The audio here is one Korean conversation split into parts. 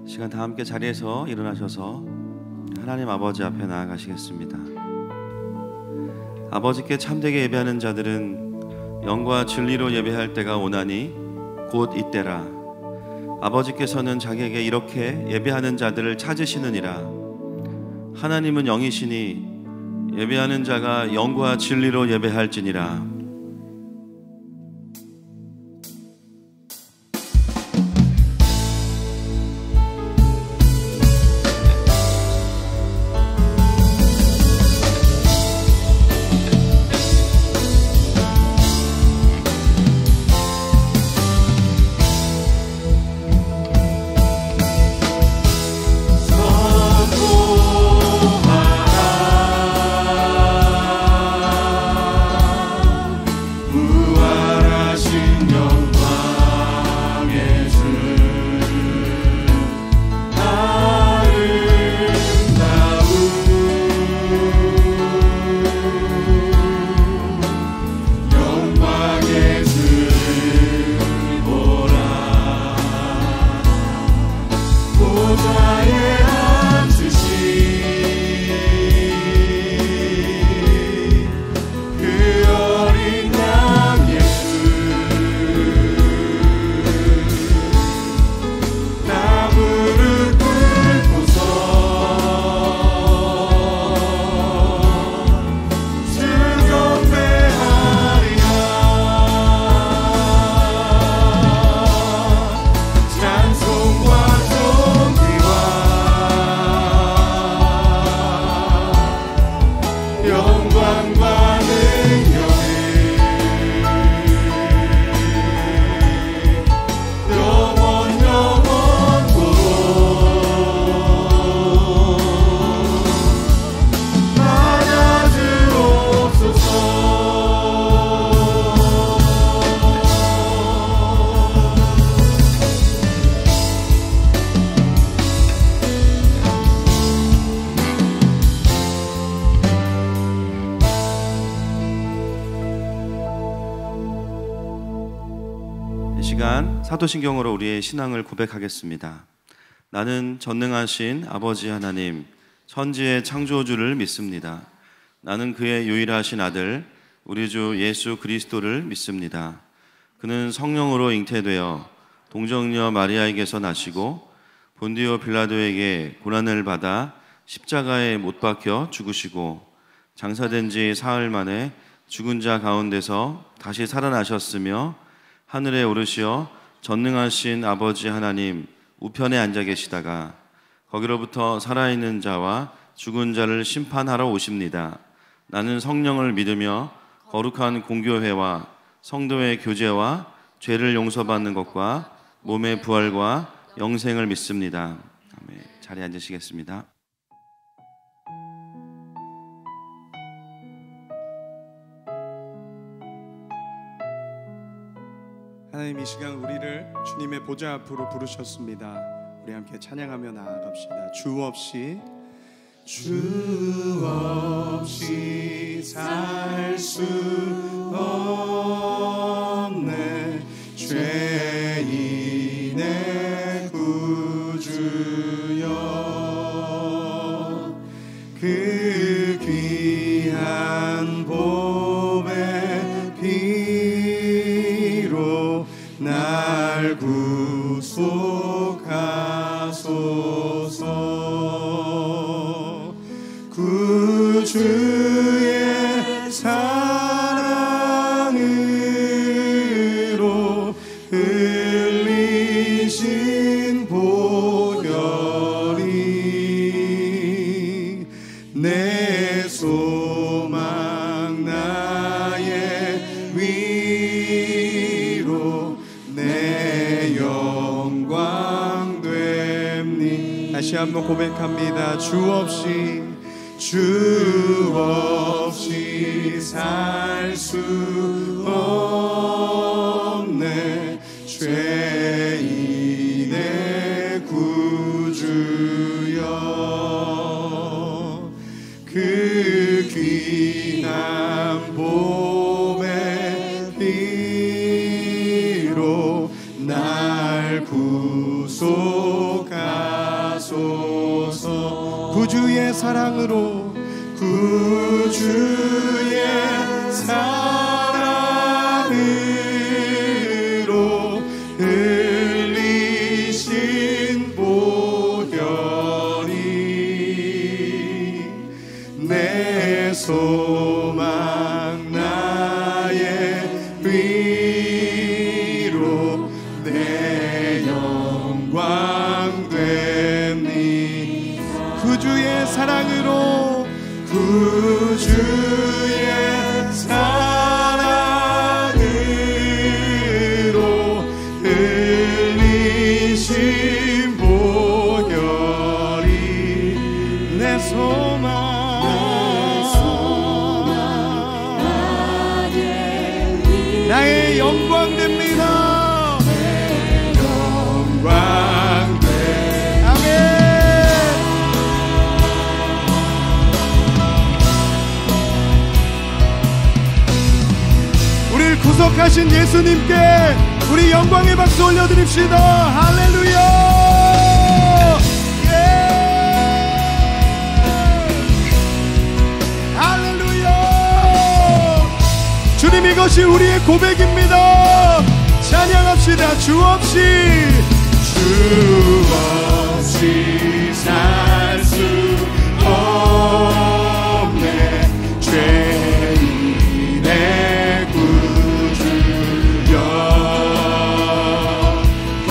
시간 다 함께 자리에서 일어나셔서 하나님 아버지 앞에 나아가시겠습니다. 아버지께 참되게 예배하는 자들은 영과 진리로 예배할 때가 오나니 곧 이때라. 아버지께서는 자기에게 이렇게 예배하는 자들을 찾으시느니라. 하나님은 영이시니 예배하는 자가 영과 진리로 예배할지니라. 사도신경으로 우리의 신앙을 고백하겠습니다. 나는 전능하신 아버지 하나님, 천지의 창조주를 믿습니다. 나는 그의 유일하신 아들, 우리 주 예수 그리스도를 믿습니다. 그는 성령으로 잉태되어 동정녀 마리아에게서 나시고 본디오 빌라도에게 고난을 받아 십자가에 못 박혀 죽으시고 장사된 지 사흘 만에 죽은 자 가운데서 다시 살아나셨으며 하늘에 오르시어 전능하신 아버지 하나님 우편에 앉아 계시다가 거기로부터 살아있는 자와 죽은 자를 심판하러 오십니다. 나는 성령을 믿으며 거룩한 공교회와 성도의 교제와 죄를 용서받는 것과 몸의 부활과 영생을 믿습니다. 아멘. 자리에 앉으시겠습니다. 하나님, 이 시간 우리를 주님의 보좌 앞으로 부르셨습니다. 우리 함께 찬양하며 나아갑시다. 주 없이 살 수 없네. 죄인의 구주여, 그 귀한 보배 피로 날 구속하소서. 구주의 사랑으로 흘리신 보혈이 내 소망 나의 위로 내 영광 됩니. 다시 한번 고백합니다. 주 없이 살 수 없네. 죄인의 구주여, 그 귀한 보배 피로 날 구속하 구주의 사랑으로 구주의 사랑으로 흘리신 보혈이 내 소망 나의 위로 내 영광 되니 구주의 사랑으로 구주의 사랑으로 흘리신 보혈이 내 소망 나의 영광 됩니다. 영광 돼. 아멘. 우리를 구속하신 예수님께 우리 영광의 박수 올려드립시다. 할렐루야. 예. 할렐루야. 주님, 이것이 우리의 고백입니다. 찬양합시다. 주 없이 살 수 없네. 죄인의 구주여 그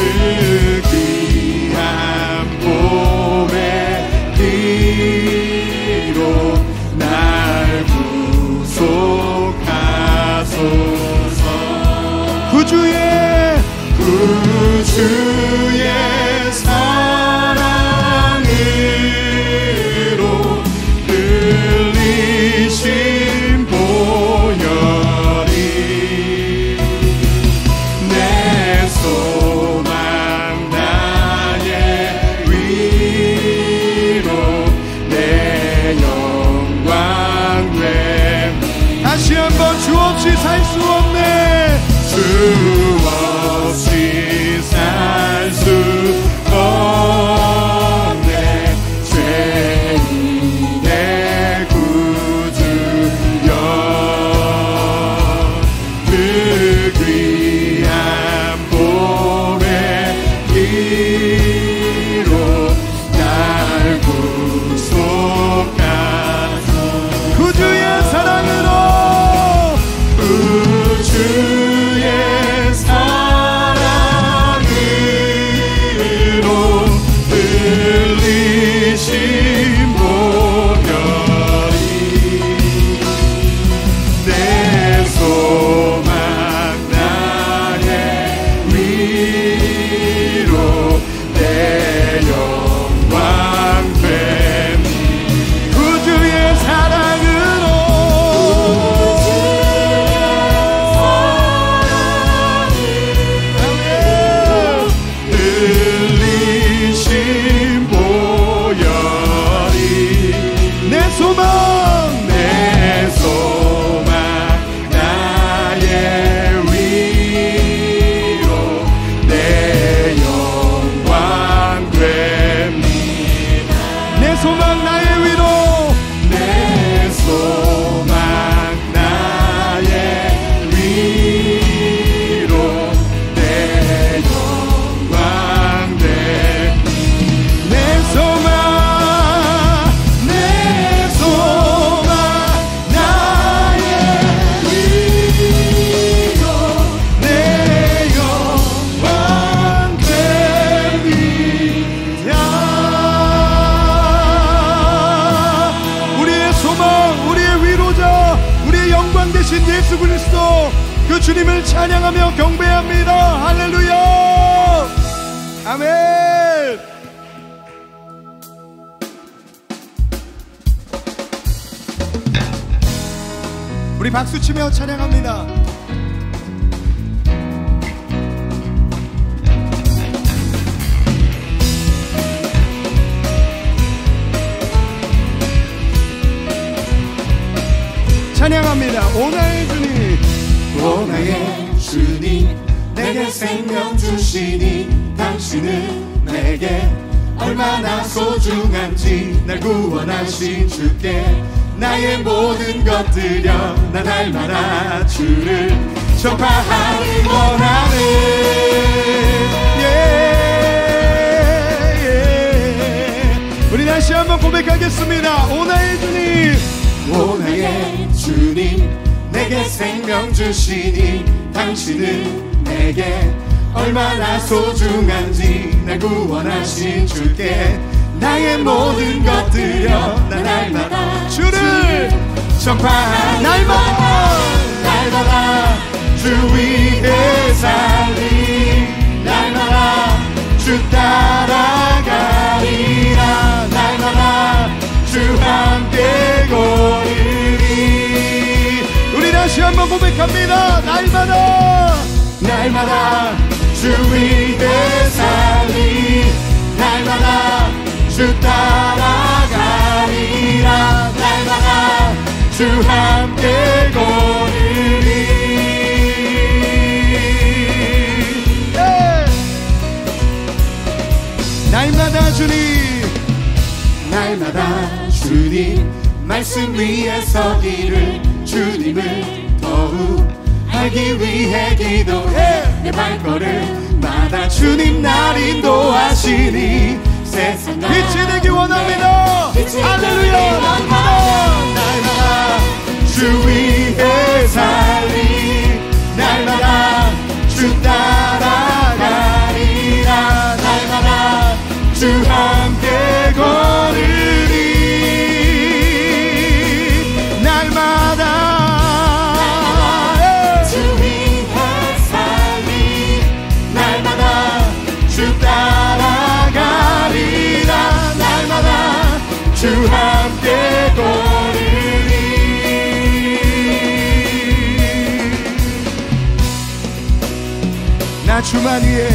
귀한 몸의 피로 날 구속하소서. 구주의 사랑으로 흘리신 보혈이 내 소망 나의 위로 내 영광 됨. 다시 한번 주 없이 살 수 없네. 주 없이 살 수 없네. 죄인의 구주여 그 귀한 몸의 피로 날 구속하소서. 구주의 사랑으로 구주의 사랑으로 흘리신 보혈이 내 소망 나의 위로 내 영광 되니 구주의 사랑으로 흘리신 보혈이 내 소망 나의 위로 내 영광 됩니다. 내 소망 나의 위로 내 소망 나의 위로 내 영광 돼. 내 소망 나의 위로 내 영광 됩니다. 우리의 소망, 우리의 위로자, 우리의 영광 되신 예수 그리스도, 그 주님을 찬양하며 경배합니다. 할렐루야. 아멘. 우리 박수치며 찬양합니다. 찬양합니다. 오 나의 주님, 오 나의 주님, 내게 생명 주시니 당신은 내게 얼마나 소중한지 날 구원하신 주께 나의 모든 것 드려 나 날마다 주를 전파하기 원하네. 우리 다시 한번 고백하겠습니다. 오 나의 주님, 오 나의 주님, 내게 생명 주시니 당신은 내게 얼마나 소중한지 날 구원하신 주께 나의 모든 것 드려 나 날마다 주를 전파하니 날마다 주 위에 살리 날마다 주 따라가리라 날마다 주 함께 걸으리. 우리 다시 한번 고백합니다. 날마다 주 위에 살리 날마다 주 따라가리라 날마다 주 함께 걸으리. 날마다 주님 말씀 위에 서기를 주님을 더욱 알기 위해 기도해 내 발걸음마다 주님 날 인도하시니 세상 빛이 되기 원합니다. 할렐루야. 날마다 주 위에 살리 날마다 주 따라가리라 날마다 주 함께 걸으리 날마다 주 위에 살리 날마다 주 따라가리라 날마다 주 함께 걸으리. 나 주만 위해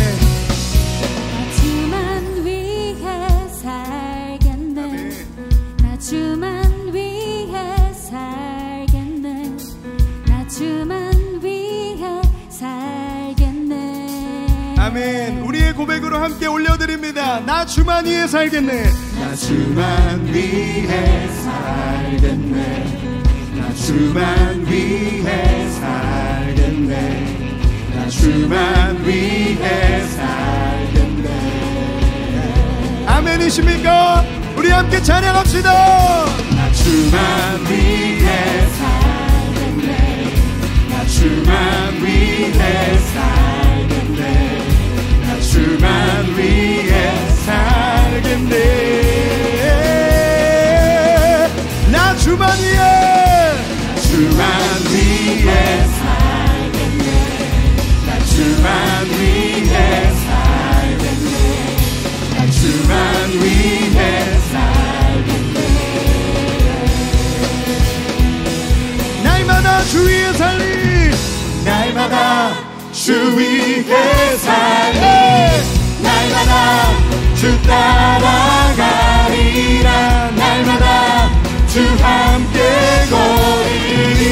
아멘. 우리의 고백으로 함께 올려드립니다. 나 주만 위해 살겠네. 나 주만 위해 살겠네. 나 주만 위해 살겠네. 나 주만 위해 살겠네. 아멘이십니까? 우리 함께 찬양합시다. 나 주만 위해 살겠네. 나 주만 위해 살겠네. 주만 위해 살겠네. 나 주만 위해 살겠네. 나 주만 위해 살겠네. 나 주만 위해 살겠네. 날마다 주 위에 살리 날마다 주 위에 살리 날마다 주 따라가리라 날마다 주 함께 걸으리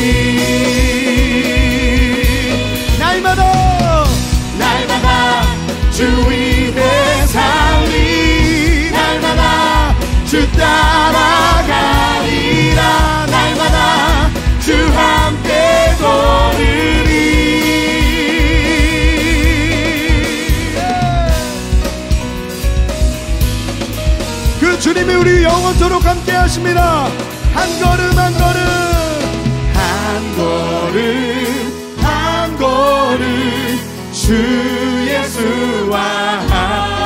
날마다 주 위에 살리 날마다 주 따라가리라 날마다 주 함께 걸으리. 주님이 우리 영원토록 함께 하십니다. 한 걸음 한 걸음 한 걸음 한 걸음 주 예수와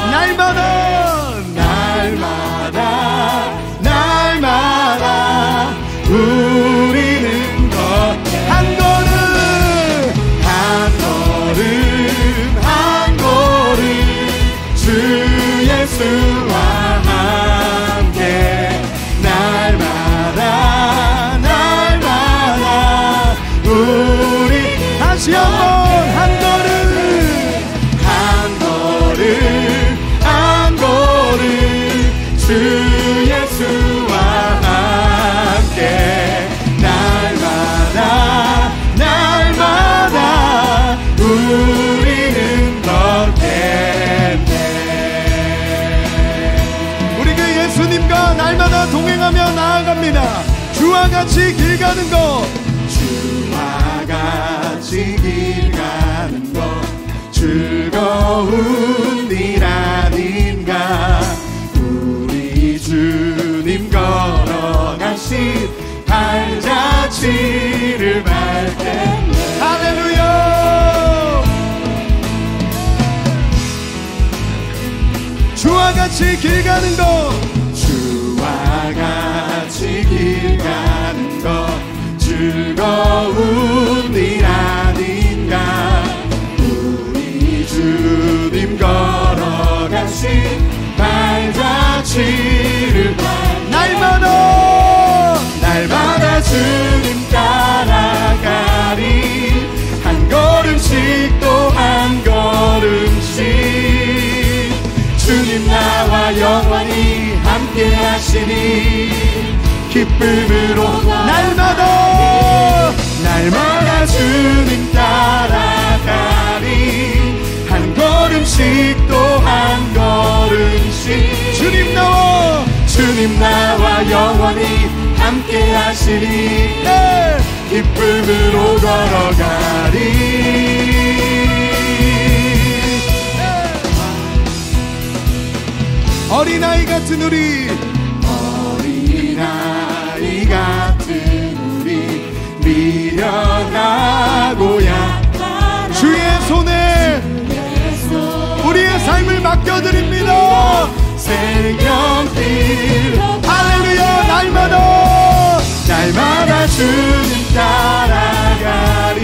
날마다 날마다 날마다 우리는 걷게 한 걸음 한 걸음 한 걸음 주 예수와 다시 한번 한 걸음 한 걸음 한 걸음 주 예수와 함께 날마다 날마다 우리는 걷겠네. 같이 길 가는 것, 주와 같이 길 가는 것 즐거운 일 아닌가. 우리 주님 걸어가신 발자취를 밟겠네. 할렐루야. 주와 같이 길 가는 것, 주와 같이 길 가는 것 즐거운 일 아닌가. 우리 주님 걸어가신 발자취를 날마다 주님 따라가리. 한 걸음씩 또 한 걸음씩 주님 나와 영원히 함께 하시니 기쁨으로 날마다 주님 따라가리. 한 걸음씩 또 한 걸음씩 주님 나와 영원히 함께 하시니 기쁨으로 걸어가리. 어린아이 같은 우리, 어린아이 같은 우리 미련하고 약한 주의 손에 우리의 삶을 맡겨드립니다. 생명길 할렐루야. 날마다 주님 따라가리.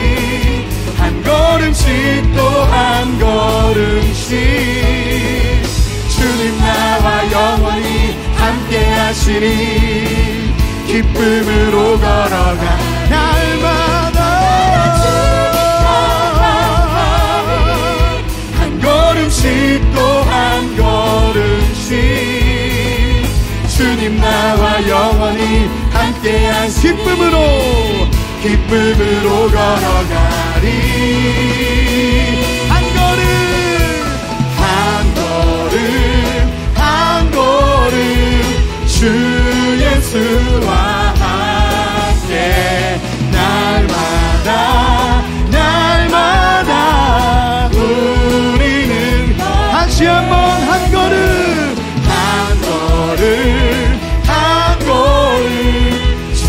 한 걸음씩 또 한 걸음씩 주님 나와 영원히 함께 하시니 기쁨으로 걸어가. 날마다 한 걸음씩 또 한 걸음씩 주님 나와 영원히 함께 하시니 기쁨으로 걸어가리. 한 걸음 주 예수와 함께 날마다 우리는 다시 한번 한 걸음 주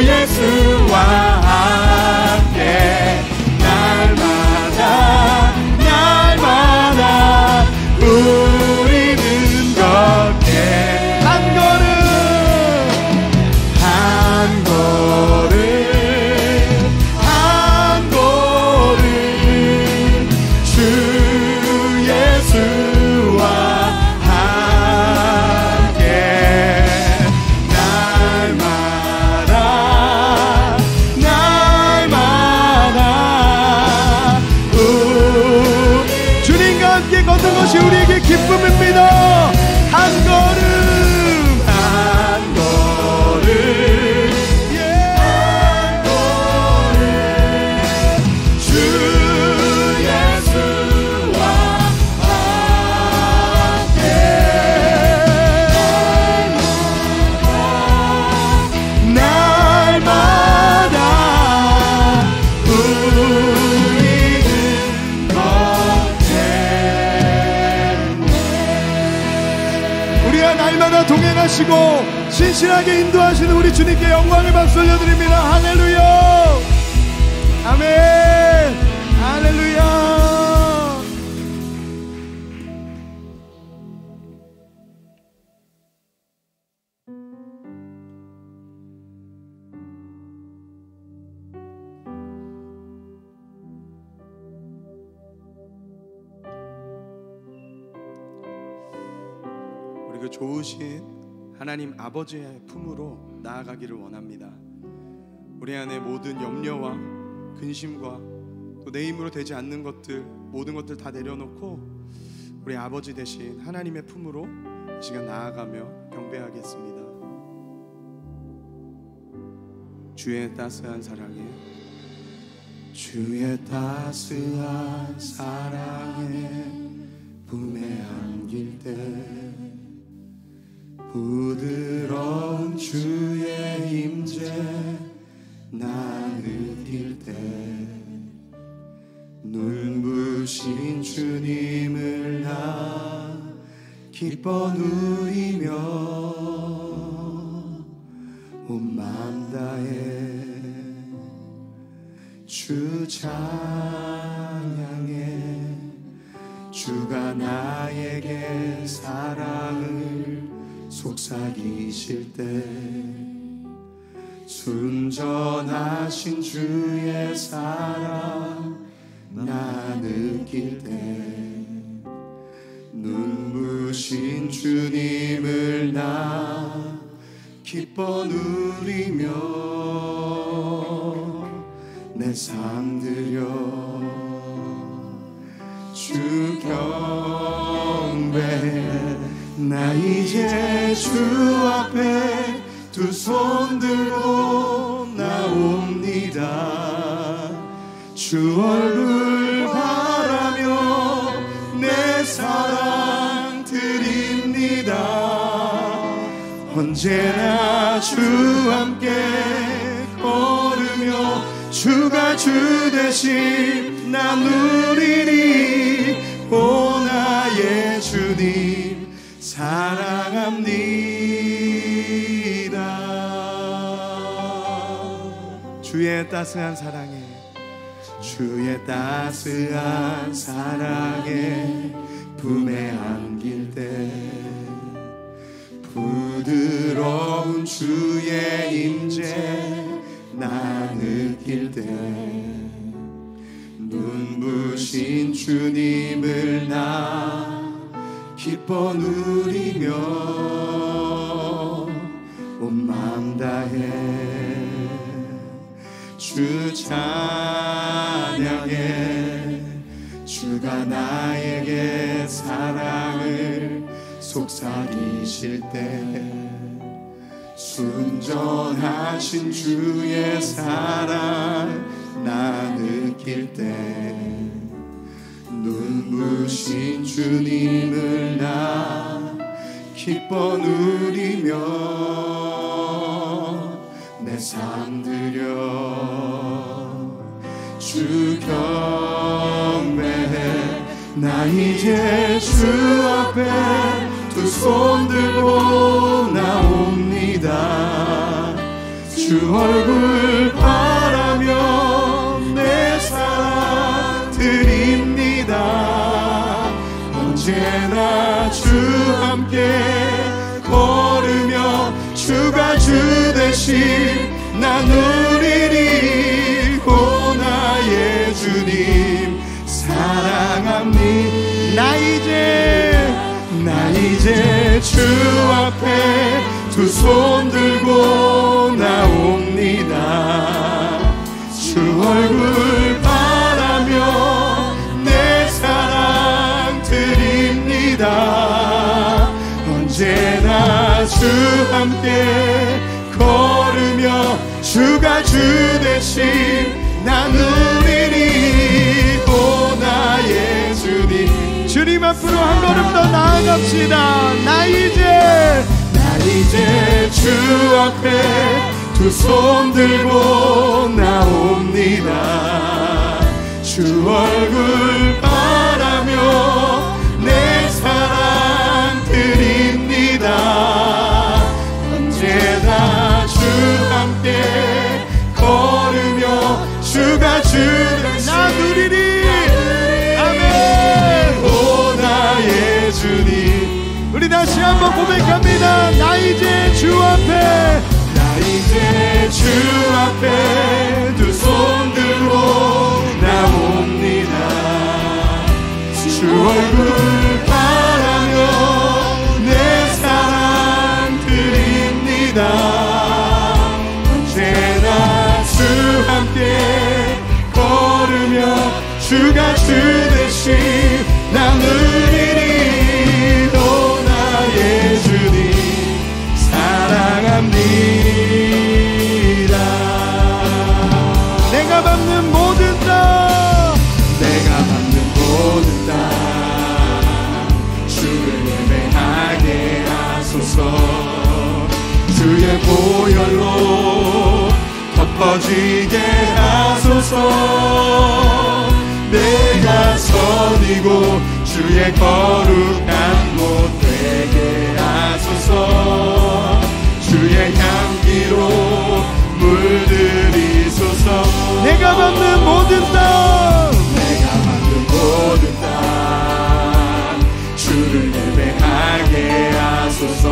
예수와 함께 날마다 우리는 걷게. 한 걸음 주 예수와 함께 날마다 주님과 함께 걷는 것이 우리에게 기쁨입니다. 한 걸음 주 예수와 함께 날마다 우리는 걷게. 우리와 날마다 동행하시고 신실하게 인도하시는 우리 주님께 영광의 박수 올려드립니다. 할렐루야. 아멘. 할렐루야. 우리 그 좋으신 하나님 아버지의 품으로 나아가기를 원합니다. 우리 안에 모든 염려와 근심과 또 내 힘으로 되지 않는 것들, 모든 것들 다 내려놓고 우리 아버지 되신 하나님의 품으로 이 시간 나아가며 경배하겠습니다. 주의 따스한 사랑에, 주의 따스한 사랑에 품에 안길 때 부드러운 주의 임재 나 느낄 때 눈부신 주님을 나 기뻐 누리며 온 마음 다해 주 찬양해. 주가 나에게 사랑을 속삭이실 때 순전하신 주의 사랑 나 느낄 때 눈부신 주님을 나 기뻐 누리며 내 삶 드려 주 경배해. 나 이제 주 앞에 두 손 들고 나옵니다. 주 얼굴 바라며 내 사랑 드립니다. 언제나 주 함께 걸으며 주가 주 대신 나 누리니 오 나의 주님 사랑합니다. 주의 따스한 사랑에 주의 따스한 사랑에 품에 안길 때 부드러운 주의 임재 나 느낄 때 눈부신 주님을 나 기뻐 누리며 온 마음 다해 주 찬양해. 주가 나에게 사랑을 속삭이실 때 순전하신 주의 사랑 나 느낄 때 눈부신 주님을 나 기뻐 누리며 내 삶 드려 주 경배해. 나 이제 주 앞에 두 손 들고 나옵니다. 주 얼굴 바라며 내 사랑 드립니다. 언제나 주 함께 걸으며 주가 주 대신 나 누리니 오 나의 주님 사랑합니다. 나 이제 주 앞에 두 손 들고 나옵니다. 주 얼굴 바라며 내 사랑 드립니다. 언제나 주 함께 걸으며 주가 주 대신 나 누리니 오 나의 주님. 주님 앞으로 한 걸음 더 나아갑시다. 나 이제 주 앞에 두 손 들고 나옵니다. 주 얼굴 바라며 내 사랑 드립니다. 언제나 주 함께 걸으며 주가 주 대신 나 누리니 아멘. 오 나의 주님. 우리 다시 한번 고백합니다. 나 이제 주 앞에 두 손 들고 나옵니다. 주 얼굴 바라며 내 사랑 드립니다. 언제나 주 함께 걸으며 주가 주 대신 나 누리니 오 나의 주님 사랑합니다. 내가 받는 모든 땅 주를 예배하게 하소서. 주의 보혈로 덮어 덮어지게 하소서. 내가 선이고 주의 거룩한 곳 되게 하소서. 주의 향기로 물들이소서. 내가 받는 모든 땅, 내가 만든 모든 땅 주를 예배하게 하소서.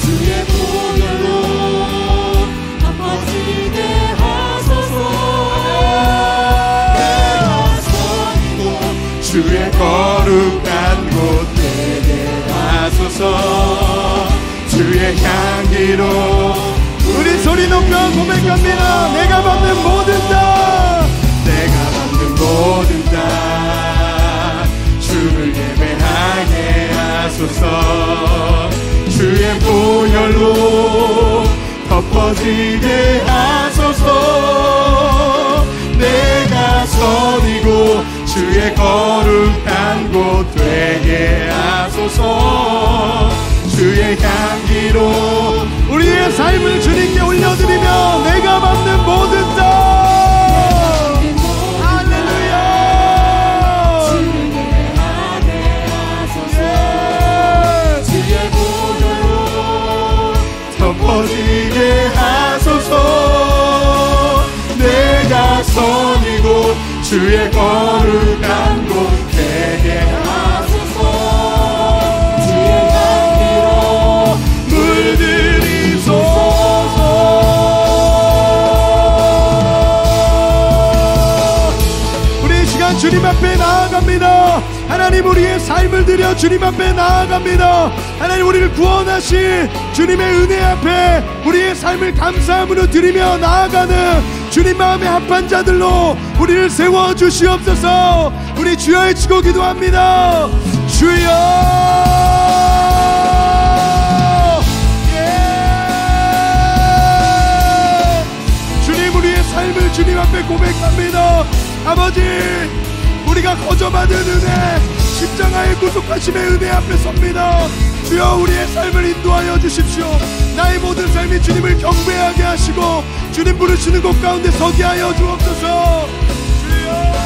주의 보혈로 덮어지게 하소서. 내가 선이고 주의 거룩한 곳 되게 하소서. 주의 향기로 우리 소리 높여 고백합니다. 내가 받는 모든 땅, 내가 만든 모든 땅 주를 예배하게 하소서. 주의 보혈로 덮어지게 하소서. 내가 선이고 주의 거룩한 곳 되게 하소서. 주의 향기로 우리의 삶을 주님께 올려드리며 내가 받는 모든 땅, 할렐루야. 주를 예배하게 하소서. 주의 보혈로 덮어지게 하소서. 내가 선이고 주의 거룩한 곳 되게 하소서. 주의 향기로 물들이소서. 우리 이 시간 주님 앞에 나아갑니다. 하나님, 우리의 삶을 드려 주님 앞에 나아갑니다. 하나님, 우리를 구원하신 주님의 은혜 앞에 우리의 삶을 감사함으로 드리며 나아가는 주님 마음에 합한 자들로 우리를 세워주시옵소서. 우리 주여 외치고 기도합니다. 주여, 주님, 우리의 삶을 주님 앞에 고백합니다. 아버지, 우리가 거저받은 은혜, 십자가의 구속하심의 은혜 앞에 섭니다. 주여, 우리의 삶을 인도하여 주십시오. 나의 모든 삶이 주님을 경배하게 하시고 주님 부르시는 곳 가운데 서게 하여 주옵소서. 주여,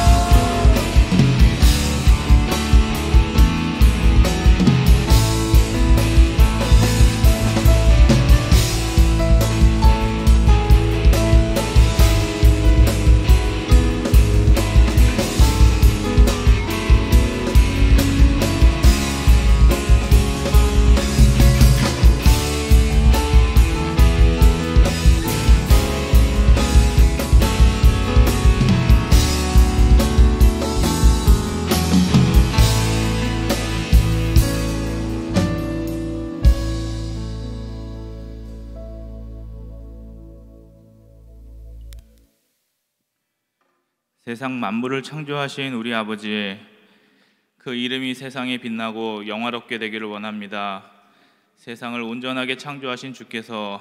세상 만물을 창조하신 우리 아버지, 그 이름이 세상에 빛나고 영화롭게 되기를 원합니다. 세상을 온전하게 창조하신 주께서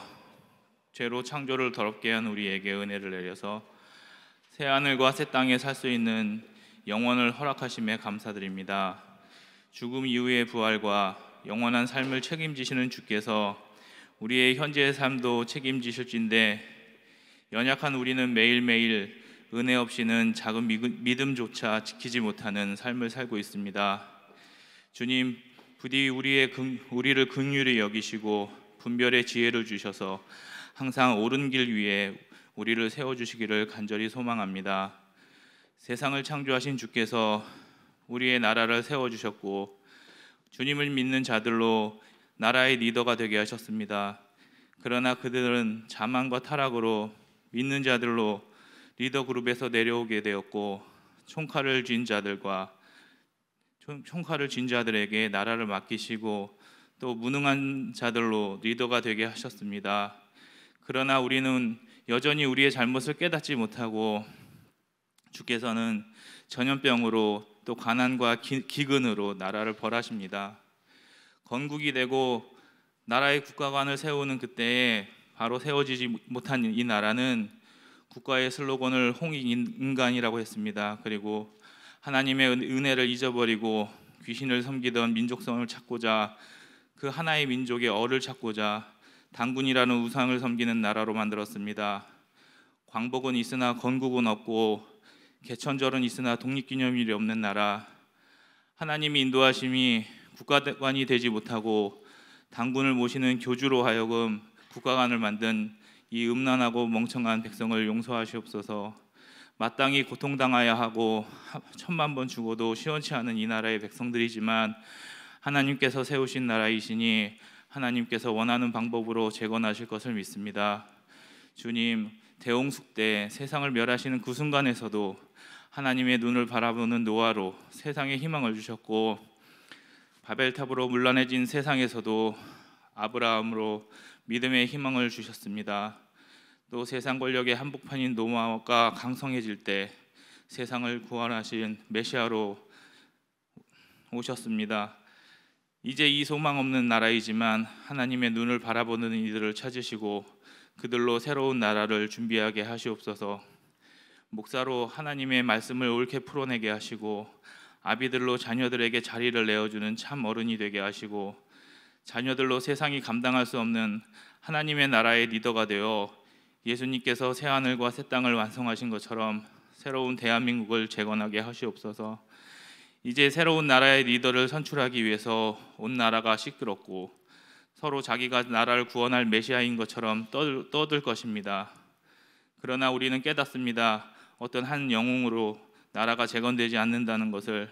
죄로 창조를 더럽게 한 우리에게 은혜를 내려서 새 하늘과 새 땅에 살 수 있는 영원을 허락하심에 감사드립니다. 죽음 이후의 부활과 영원한 삶을 책임지시는 주께서 우리의 현재의 삶도 책임지실진데 연약한 우리는 매일매일 은혜 없이는 작은 믿음조차 지키지 못하는 삶을 살고 있습니다. 주님, 부디 우리를 긍휼히 여기시고 분별의 지혜를 주셔서 항상 옳은 길 위에 우리를 세워주시기를 간절히 소망합니다. 세상을 창조하신 주께서 우리의 나라를 세워주셨고 주님을 믿는 자들로 나라의 리더가 되게 하셨습니다. 그러나 그들은 자만과 타락으로 믿는 자들로 리더 그룹에서 내려오게 되었고 총칼을 쥔 자들에게 나라를 맡기시고 또 무능한 자들로 리더가 되게 하셨습니다. 그러나 우리는 여전히 우리의 잘못을 깨닫지 못하고 주께서는 전염병으로 또 가난과 기근으로 나라를 벌하십니다. 건국이 되고 나라의 국가관을 세우는 그때에 바로 세워지지 못한 이 나라는 국가의 슬로건을 홍익인간이라고 했습니다. 그리고 하나님의 은혜를 잊어버리고 귀신을 섬기던 민족성을 찾고자 그 하나의 민족의 얼을 찾고자 단군이라는 우상을 섬기는 나라로 만들었습니다. 광복은 있으나 건국은 없고 개천절은 있으나 독립기념일이 없는 나라, 하나님이 인도하심이 국가관이 되지 못하고 당군을 모시는 교주로 하여금 국가관을 만든 이 음란하고 멍청한 백성을 용서하시옵소서. 마땅히 고통당하여 하고 1000만 번 죽어도 시원치 않은 이 나라의 백성들이지만 하나님께서 세우신 나라이시니 하나님께서 원하는 방법으로 재건하실 것을 믿습니다. 주님, 대홍숙 때 세상을 멸하시는 그 순간에서도 하나님의 눈을 바라보는 노아로 세상에 희망을 주셨고, 바벨탑으로 문란해진 세상에서도 아브라함으로 믿음의 희망을 주셨습니다. 또 세상 권력의 한복판인 노아가 강성해질 때 세상을 구원하신 메시아로 오셨습니다. 이제 이 소망 없는 나라이지만 하나님의 눈을 바라보는 이들을 찾으시고 그들로 새로운 나라를 준비하게 하시옵소서. 목사로 하나님의 말씀을 옳게 풀어내게 하시고 아비들로 자녀들에게 자리를 내어주는 참 어른이 되게 하시고 자녀들로 세상이 감당할 수 없는 하나님의 나라의 리더가 되어 예수님께서 새하늘과 새 땅을 완성하신 것처럼 새로운 대한민국을 재건하게 하시옵소서. 이제 새로운 나라의 리더를 선출하기 위해서 온 나라가 시끄럽고 서로 자기가 나라를 구원할 메시아인 것처럼 떠들 것입니다. 그러나 우리는 깨닫습니다. 어떤 한 영웅으로 나라가 재건되지 않는다는 것을.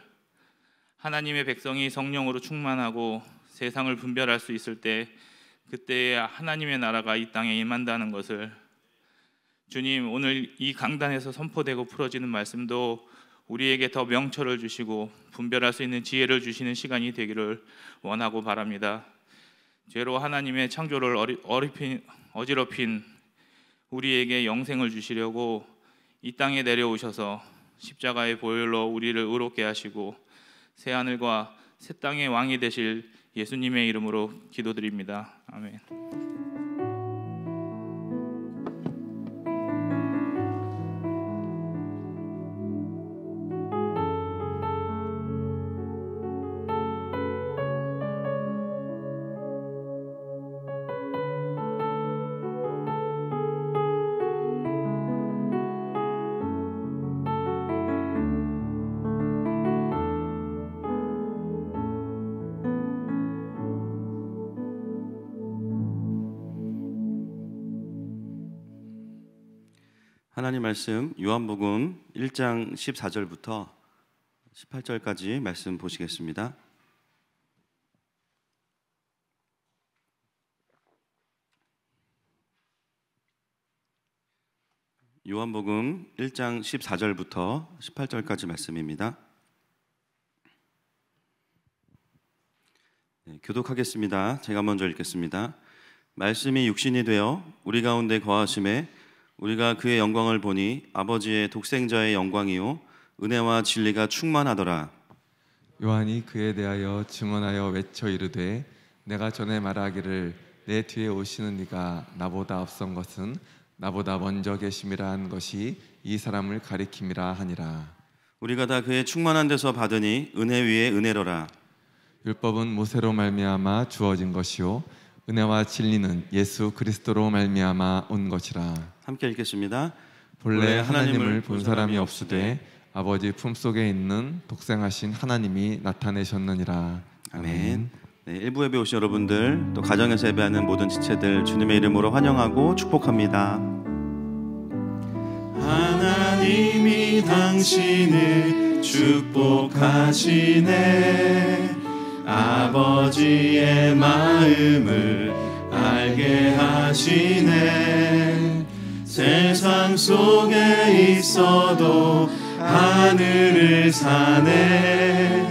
하나님의 백성이 성령으로 충만하고 세상을 분별할 수 있을 때 그때에 하나님의 나라가 이 땅에 임한다는 것을. 주님, 오늘 이 강단에서 선포되고 풀어지는 말씀도 우리에게 더 명철을 주시고 분별할 수 있는 지혜를 주시는 시간이 되기를 원하고 바랍니다. 죄로 하나님의 창조를 어지럽힌 우리에게 영생을 주시려고 이 땅에 내려오셔서 십자가의 보혈로 우리를 의롭게 하시고 새하늘과 새 땅의 왕이 되실 예수님의 이름으로 기도드립니다. 아멘. 하나님 말씀 요한복음 1장 14절부터 18절까지 말씀 보시겠습니다. 요한복음 1장 14절부터 18절까지 말씀입니다. 교독하겠습니다. 제가 먼저 읽겠습니다. 말씀이 육신이 되어 우리 가운데 거하심에 우리가 그의 영광을 보니 아버지의 독생자의 영광이요 은혜와 진리가 충만하더라. 요한이 그에 대하여 증언하여 외쳐 이르되 내가 전에 말하기를 내 뒤에 오시는 이가 나보다 앞선 것은 나보다 먼저 계심이라 한 것이 이 사람을 가리킴이라 하니라. 우리가 다 그의 충만한 데서 받으니 은혜 위에 은혜로라. 율법은 모세로 말미암아 주어진 것이요 은혜와 진리는 예수 그리스도로 말미암아 온 것이라. 함께 읽겠습니다. 본래 하나님을 본 사람이 없으되 아버지 품속에 있는 독생하신 하나님이 나타내셨느니라. 아멘. 네, 일부 예배 오신 여러분들, 또 가정에서 예배하는 모든 지체들 주님의 이름으로 환영하고 축복합니다. 하나님이 당신을 축복하시네. 아버지의 마음을 알게 하시네. 세상 속에 있어도 하늘을 사네.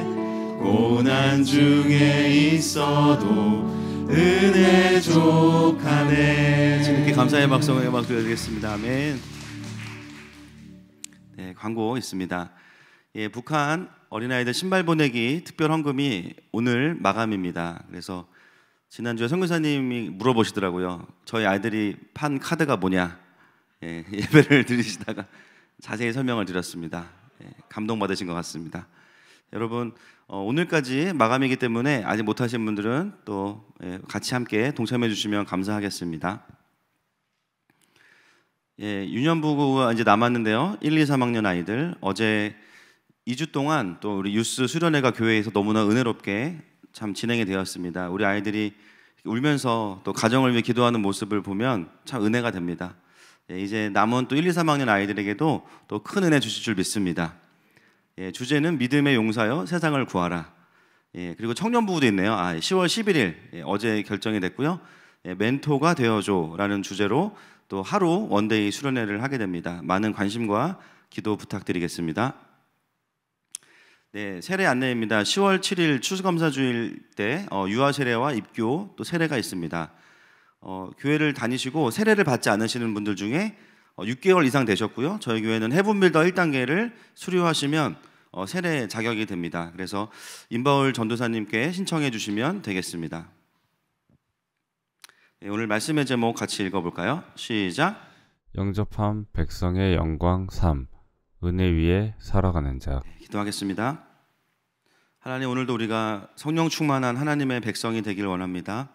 고난 중에 있어도 은혜 족하네. 주님께 감사의 박수와 음악 드리겠습니다. 아멘. 네, 광고 있습니다. 예, 북한 어린아이들 신발 보내기 특별 헌금이 오늘 마감입니다. 그래서 지난주에 선교사님이 물어보시더라고요. 저희 아이들이 판 카드가 뭐냐. 예, 예배를 드리시다가 자세히 설명을 드렸습니다. 예, 감동받으신 것 같습니다. 여러분, 오늘까지 마감이기 때문에 아직 못하신 분들은 또 같이 함께 동참해 주시면 감사하겠습니다. 예, 유년부가 이제 남았는데요. 1, 2, 3학년 아이들 어제 2주 동안 또 우리 유스 수련회가 교회에서 너무나 은혜롭게 참 진행이 되었습니다. 우리 아이들이 울면서 또 가정을 위해 기도하는 모습을 보면 참 은혜가 됩니다. 예, 이제 남은 또 1, 2, 3학년 아이들에게도 또 큰 은혜 주실 줄 믿습니다. 예, 주제는 믿음의 용사여 세상을 구하라. 예, 그리고 청년부도 있네요. 10월 11일 예, 어제 결정이 됐고요. 예, 멘토가 되어줘라는 주제로 또 하루 원데이 수련회를 하게 됩니다. 많은 관심과 기도 부탁드리겠습니다. 네, 세례 안내입니다. 10월 7일 추수감사주일 때 유아 세례와 입교 또 세례가 있습니다. 교회를 다니시고 세례를 받지 않으시는 분들 중에 6개월 이상 되셨고요. 저희 교회는 헤븐빌더 1단계를 수료하시면 세례 자격이 됩니다. 그래서 임바울 전도사님께 신청해 주시면 되겠습니다. 네, 오늘 말씀의 제목 같이 읽어볼까요? 시작. 영접한 백성의 영광 3. 은혜 위에 살아가는 자. 기도하겠습니다. 하나님, 오늘도 우리가 성령 충만한 하나님의 백성이 되길 원합니다.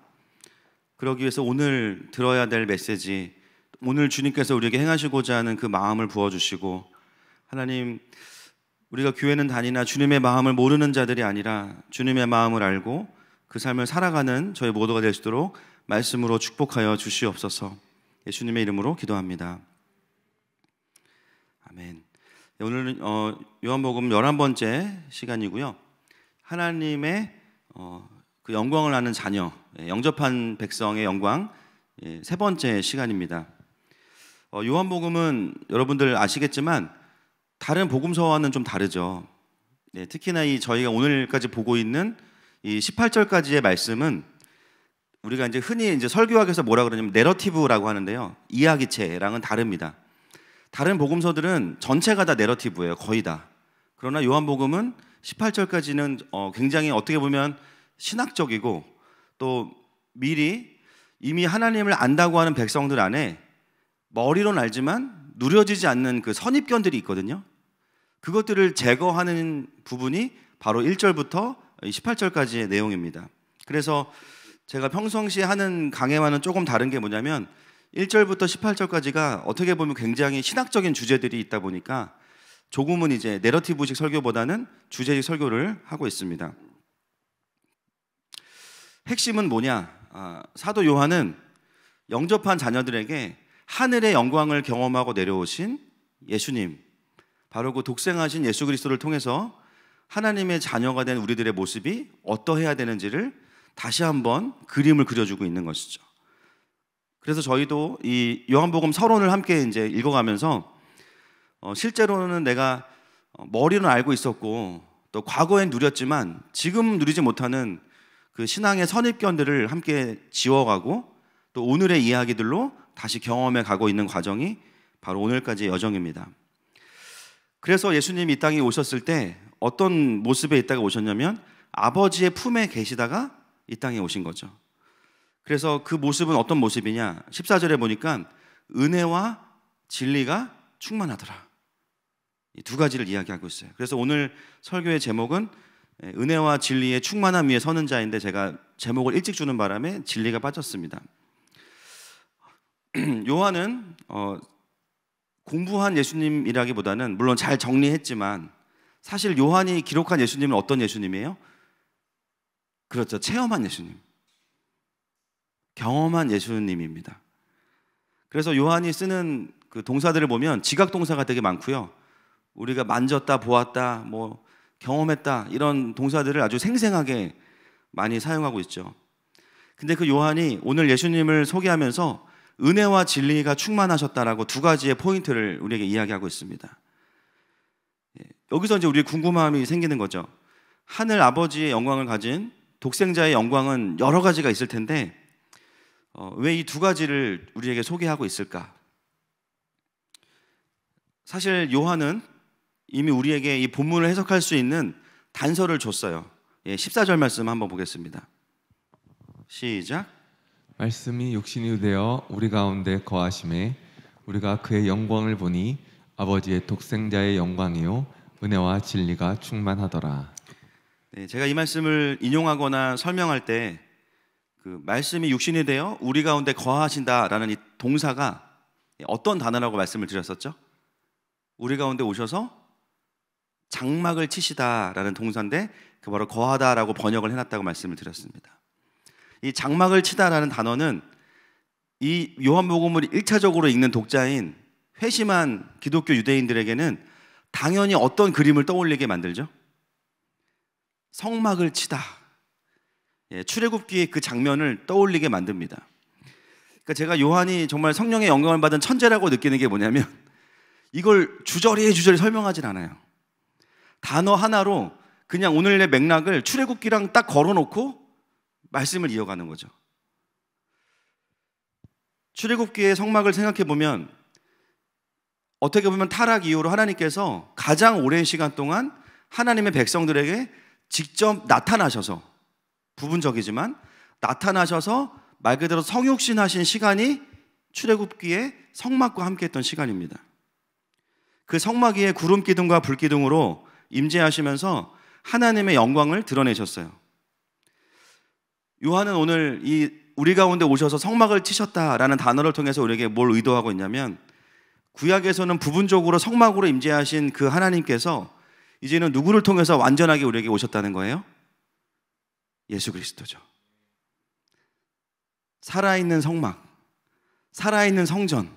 그러기 위해서 오늘 들어야 될 메시지, 오늘 주님께서 우리에게 행하시고자 하는 그 마음을 부어주시고, 하나님, 우리가 교회는 다니나 주님의 마음을 모르는 자들이 아니라 주님의 마음을 알고 그 삶을 살아가는 저희 모두가 될 수 있도록 말씀으로 축복하여 주시옵소서. 예수님의 이름으로 기도합니다. 아멘. 오늘은 요한복음 11번째 시간이고요. 하나님의 그 영광을 아는 자녀, 영접한 백성의 영광 세 번째 시간입니다. 요한복음은 여러분들 아시겠지만 다른 복음서와는 좀 다르죠. 특히나 저희가 오늘까지 보고 있는 이 18절까지의 말씀은 우리가 이제 흔히 이제 설교학에서 뭐라 그러냐면 내러티브라고 하는데요. 이야기체랑은 다릅니다. 다른 복음서들은 전체가 다 내러티브예요. 거의 다. 그러나 요한복음은 18절까지는 굉장히 어떻게 보면 신학적이고 또 미리 이미 하나님을 안다고 하는 백성들 안에 머리로는 알지만 누려지지 않는 그 선입견들이 있거든요. 그것들을 제거하는 부분이 바로 1절부터 18절까지의 내용입니다. 그래서 제가 평상시에 하는 강해와는 조금 다른 게 뭐냐면 1절부터 18절까지가 어떻게 보면 굉장히 신학적인 주제들이 있다 보니까 조금은 이제 내러티브식 설교보다는 주제식 설교를 하고 있습니다. 핵심은 뭐냐? 사도 요한은 영접한 자녀들에게 하늘의 영광을 경험하고 내려오신 예수님, 바로 그 독생하신 예수 그리스도를 통해서 하나님의 자녀가 된 우리들의 모습이 어떠해야 되는지를 다시 한번 그림을 그려주고 있는 것이죠. 그래서 저희도 이 요한복음 서론을 함께 이제 읽어가면서 실제로는 내가 머리는 알고 있었고 또 과거엔 누렸지만 지금 누리지 못하는 그 신앙의 선입견들을 함께 지워가고 또 오늘의 이야기들로 다시 경험해 가고 있는 과정이 바로 오늘까지의 여정입니다. 그래서 예수님이 이 땅에 오셨을 때 어떤 모습에 있다가 오셨냐면 아버지의 품에 계시다가 이 땅에 오신 거죠. 그래서 그 모습은 어떤 모습이냐? 14절에 보니까 은혜와 진리가 충만하더라. 이 두 가지를 이야기하고 있어요. 그래서 오늘 설교의 제목은 은혜와 진리의 충만함 위에 서는 자인데 제가 제목을 일찍 주는 바람에 진리가 빠졌습니다. 요한은 공부한 예수님이라기보다는 물론 잘 정리했지만 사실 요한이 기록한 예수님은 어떤 예수님이에요? 그렇죠. 체험한 예수님, 경험한 예수님입니다. 그래서 요한이 쓰는 그 동사들을 보면 지각 동사가 되게 많고요. 우리가 만졌다, 보았다, 뭐 경험했다 이런 동사들을 아주 생생하게 많이 사용하고 있죠. 근데 그 요한이 오늘 예수님을 소개하면서 은혜와 진리가 충만하셨다라고 두 가지의 포인트를 우리에게 이야기하고 있습니다. 여기서 이제 우리의 궁금함이 생기는 거죠. 하늘 아버지의 영광을 가진 독생자의 영광은 여러 가지가 있을 텐데 왜 이 두 가지를 우리에게 소개하고 있을까? 사실 요한은 이미 우리에게 이 본문을 해석할 수 있는 단서를 줬어요. 14절 말씀 한번 보겠습니다. 시작. 말씀이 육신이 되어 우리 가운데 거하심에 우리가 그의 영광을 보니 아버지의 독생자의 영광이요 은혜와 진리가 충만하더라. 네, 제가 이 말씀을 인용하거나 설명할 때 그 말씀이 육신이 되어 우리 가운데 거하신다라는 이 동사가 어떤 단어라고 말씀을 드렸었죠? 우리 가운데 오셔서 장막을 치시다라는 동사인데 그 바로 거하다라고 번역을 해놨다고 말씀을 드렸습니다. 이 장막을 치다라는 단어는 이 요한복음을 1차적으로 읽는 독자인 회심한 기독교 유대인들에게는 당연히 어떤 그림을 떠올리게 만들죠? 성막을 치다. 출애굽기의 그 장면을 떠올리게 만듭니다. 그러니까 제가 요한이 정말 성령의 영감을 받은 천재라고 느끼는 게 뭐냐면 이걸 주저리 설명하진 않아요. 단어 하나로 그냥 오늘의 맥락을 출애굽기랑 딱 걸어놓고 말씀을 이어가는 거죠. 출애굽기의 성막을 생각해 보면 어떻게 보면 타락 이후로 하나님께서 가장 오랜 시간 동안 하나님의 백성들에게 직접 나타나셔서, 부분적이지만 나타나셔서 말 그대로 성육신하신 시간이 출애굽기의 성막과 함께했던 시간입니다. 그 성막 위에 구름 기둥과 불 기둥으로 임재하시면서 하나님의 영광을 드러내셨어요. 요한은 오늘 이 우리 가운데 오셔서 성막을 치셨다라는 단어를 통해서 우리에게 뭘 의도하고 있냐면, 구약에서는 부분적으로 성막으로 임재하신 그 하나님께서 이제는 누구를 통해서 완전하게 우리에게 오셨다는 거예요? 예수 그리스도죠. 살아있는 성막, 살아있는 성전,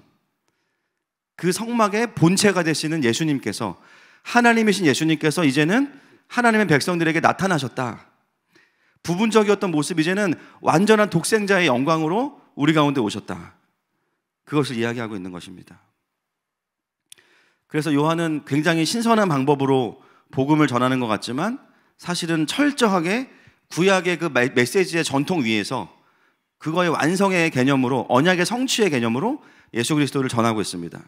그 성막의 본체가 되시는 예수님께서, 하나님이신 예수님께서 이제는 하나님의 백성들에게 나타나셨다. 부분적이었던 모습, 이제는 완전한 독생자의 영광으로 우리 가운데 오셨다. 그것을 이야기하고 있는 것입니다. 그래서 요한은 굉장히 신선한 방법으로 복음을 전하는 것 같지만 사실은 철저하게 구약의 그 메시지의 전통 위에서 그거의 완성의 개념으로, 언약의 성취의 개념으로 예수 그리스도를 전하고 있습니다.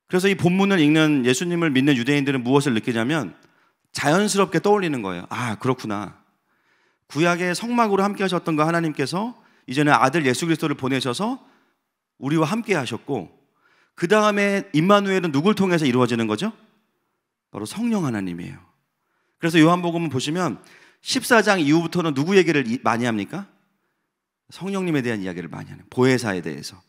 그래서 이 본문을 읽는 예수님을 믿는 유대인들은 무엇을 느끼냐면 자연스럽게 떠올리는 거예요. 아, 그렇구나. 구약의 성막으로 함께 하셨던 그 하나님께서 이제는 아들 예수 그리스도를 보내셔서 우리와 함께 하셨고, 그 다음에 임마누엘은 누굴 통해서 이루어지는 거죠? 바로 성령 하나님이에요. 그래서 요한복음을 보시면 14장 이후부터는 누구 얘기를 많이 합니까? 성령님에 대한 이야기를 많이 하는, 보혜사에 대해서.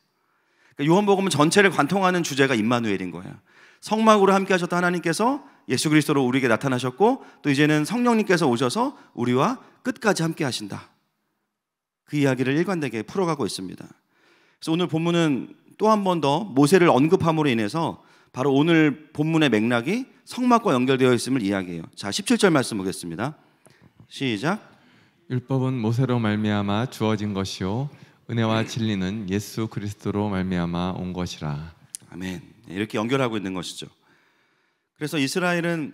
그러니까 요한복음은 전체를 관통하는 주제가 임마누엘인 거예요. 성막으로 함께 하셨던 하나님께서 예수 그리스도로 우리에게 나타나셨고, 또 이제는 성령님께서 오셔서 우리와 끝까지 함께 하신다. 그 이야기를 일관되게 풀어가고 있습니다. 그래서 오늘 본문은 또 한 번 더 모세를 언급함으로 인해서 바로 오늘 본문의 맥락이 성막과 연결되어 있음을 이야기해요. 자, 17절 말씀 보겠습니다. 시작. 율법은 모세로 말미암아 주어진 것이요 은혜와 진리는 예수 그리스도로 말미암아 온 것이라. 아멘. 이렇게 연결하고 있는 것이죠. 그래서 이스라엘은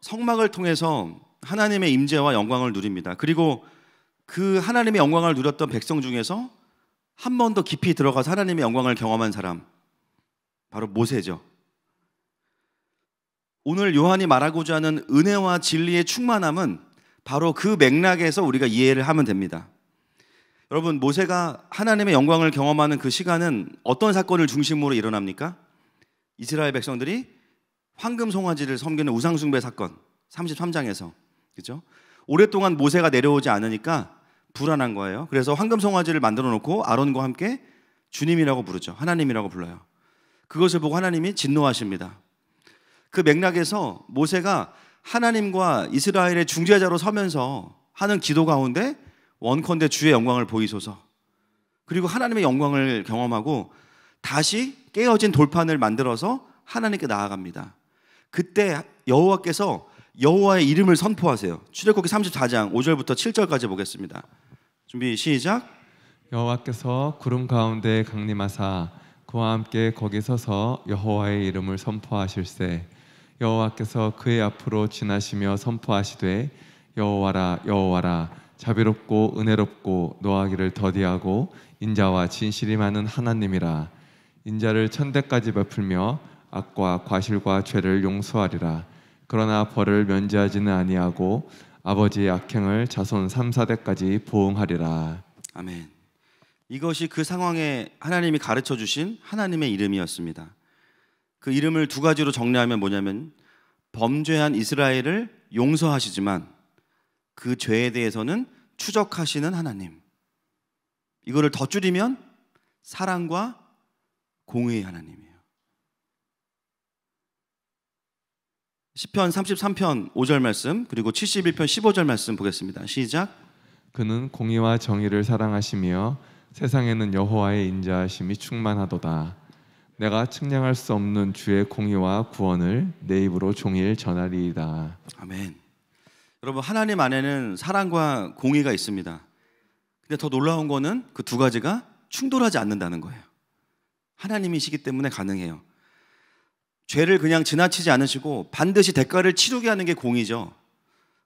성막을 통해서 하나님의 임재와 영광을 누립니다. 그리고 그 하나님의 영광을 누렸던 백성 중에서 한 번 더 깊이 들어가서 하나님의 영광을 경험한 사람, 바로 모세죠. 오늘 요한이 말하고자 하는 은혜와 진리의 충만함은 바로 그 맥락에서 우리가 이해를 하면 됩니다. 여러분, 모세가 하나님의 영광을 경험하는 그 시간은 어떤 사건을 중심으로 일어납니까? 이스라엘 백성들이 황금 송아지를 섬기는 우상숭배 사건, 33장에서, 그렇죠? 오랫동안 모세가 내려오지 않으니까 불안한 거예요. 그래서 황금 송아지를 만들어 놓고 아론과 함께 주님이라고 부르죠. 하나님이라고 불러요. 그것을 보고 하나님이 진노하십니다. 그 맥락에서 모세가 하나님과 이스라엘의 중재자로 서면서 하는 기도 가운데 원컨대 주의 영광을 보이소서, 그리고 하나님의 영광을 경험하고 다시 깨어진 돌판을 만들어서 하나님께 나아갑니다. 그때 여호와께서 여호와의 이름을 선포하세요. 출애굽기 34장 5절부터 7절까지 보겠습니다. 준비 시작. 여호와께서 구름 가운데 강림하사 그와 함께 거기 서서 여호와의 이름을 선포하실세. 여호와께서 그의 앞으로 지나시며 선포하시되 여호와라 여호와라 자비롭고 은혜롭고 노하기를 더디하고 인자와 진실이 많은 하나님이라. 인자를 천대까지 베풀며 악과 과실과 죄를 용서하리라. 그러나 벌을 면제하지는 아니하고 아버지의 악행을 자손 3, 4대까지 보응하리라. 아멘. 이것이 그 상황에 하나님이 가르쳐 주신 하나님의 이름이었습니다. 그 이름을 두 가지로 정리하면 뭐냐면, 범죄한 이스라엘을 용서하시지만 그 죄에 대해서는 추적하시는 하나님. 이거를 더 줄이면 사랑과 공의의 하나님이에요. 시편 33편 5절 말씀, 그리고 71편 15절 말씀 보겠습니다. 시작. 그는 공의와 정의를 사랑하시며 세상에는 여호와의 인자하심이 충만하도다. 내가 측량할 수 없는 주의 공의와 구원을 내 입으로 종일 전하리이다. 아멘. 여러분, 하나님 안에는 사랑과 공의가 있습니다. 근데 더 놀라운 거는 그 두 가지가 충돌하지 않는다는 거예요. 하나님이시기 때문에 가능해요. 죄를 그냥 지나치지 않으시고 반드시 대가를 치르게 하는 게 공의죠.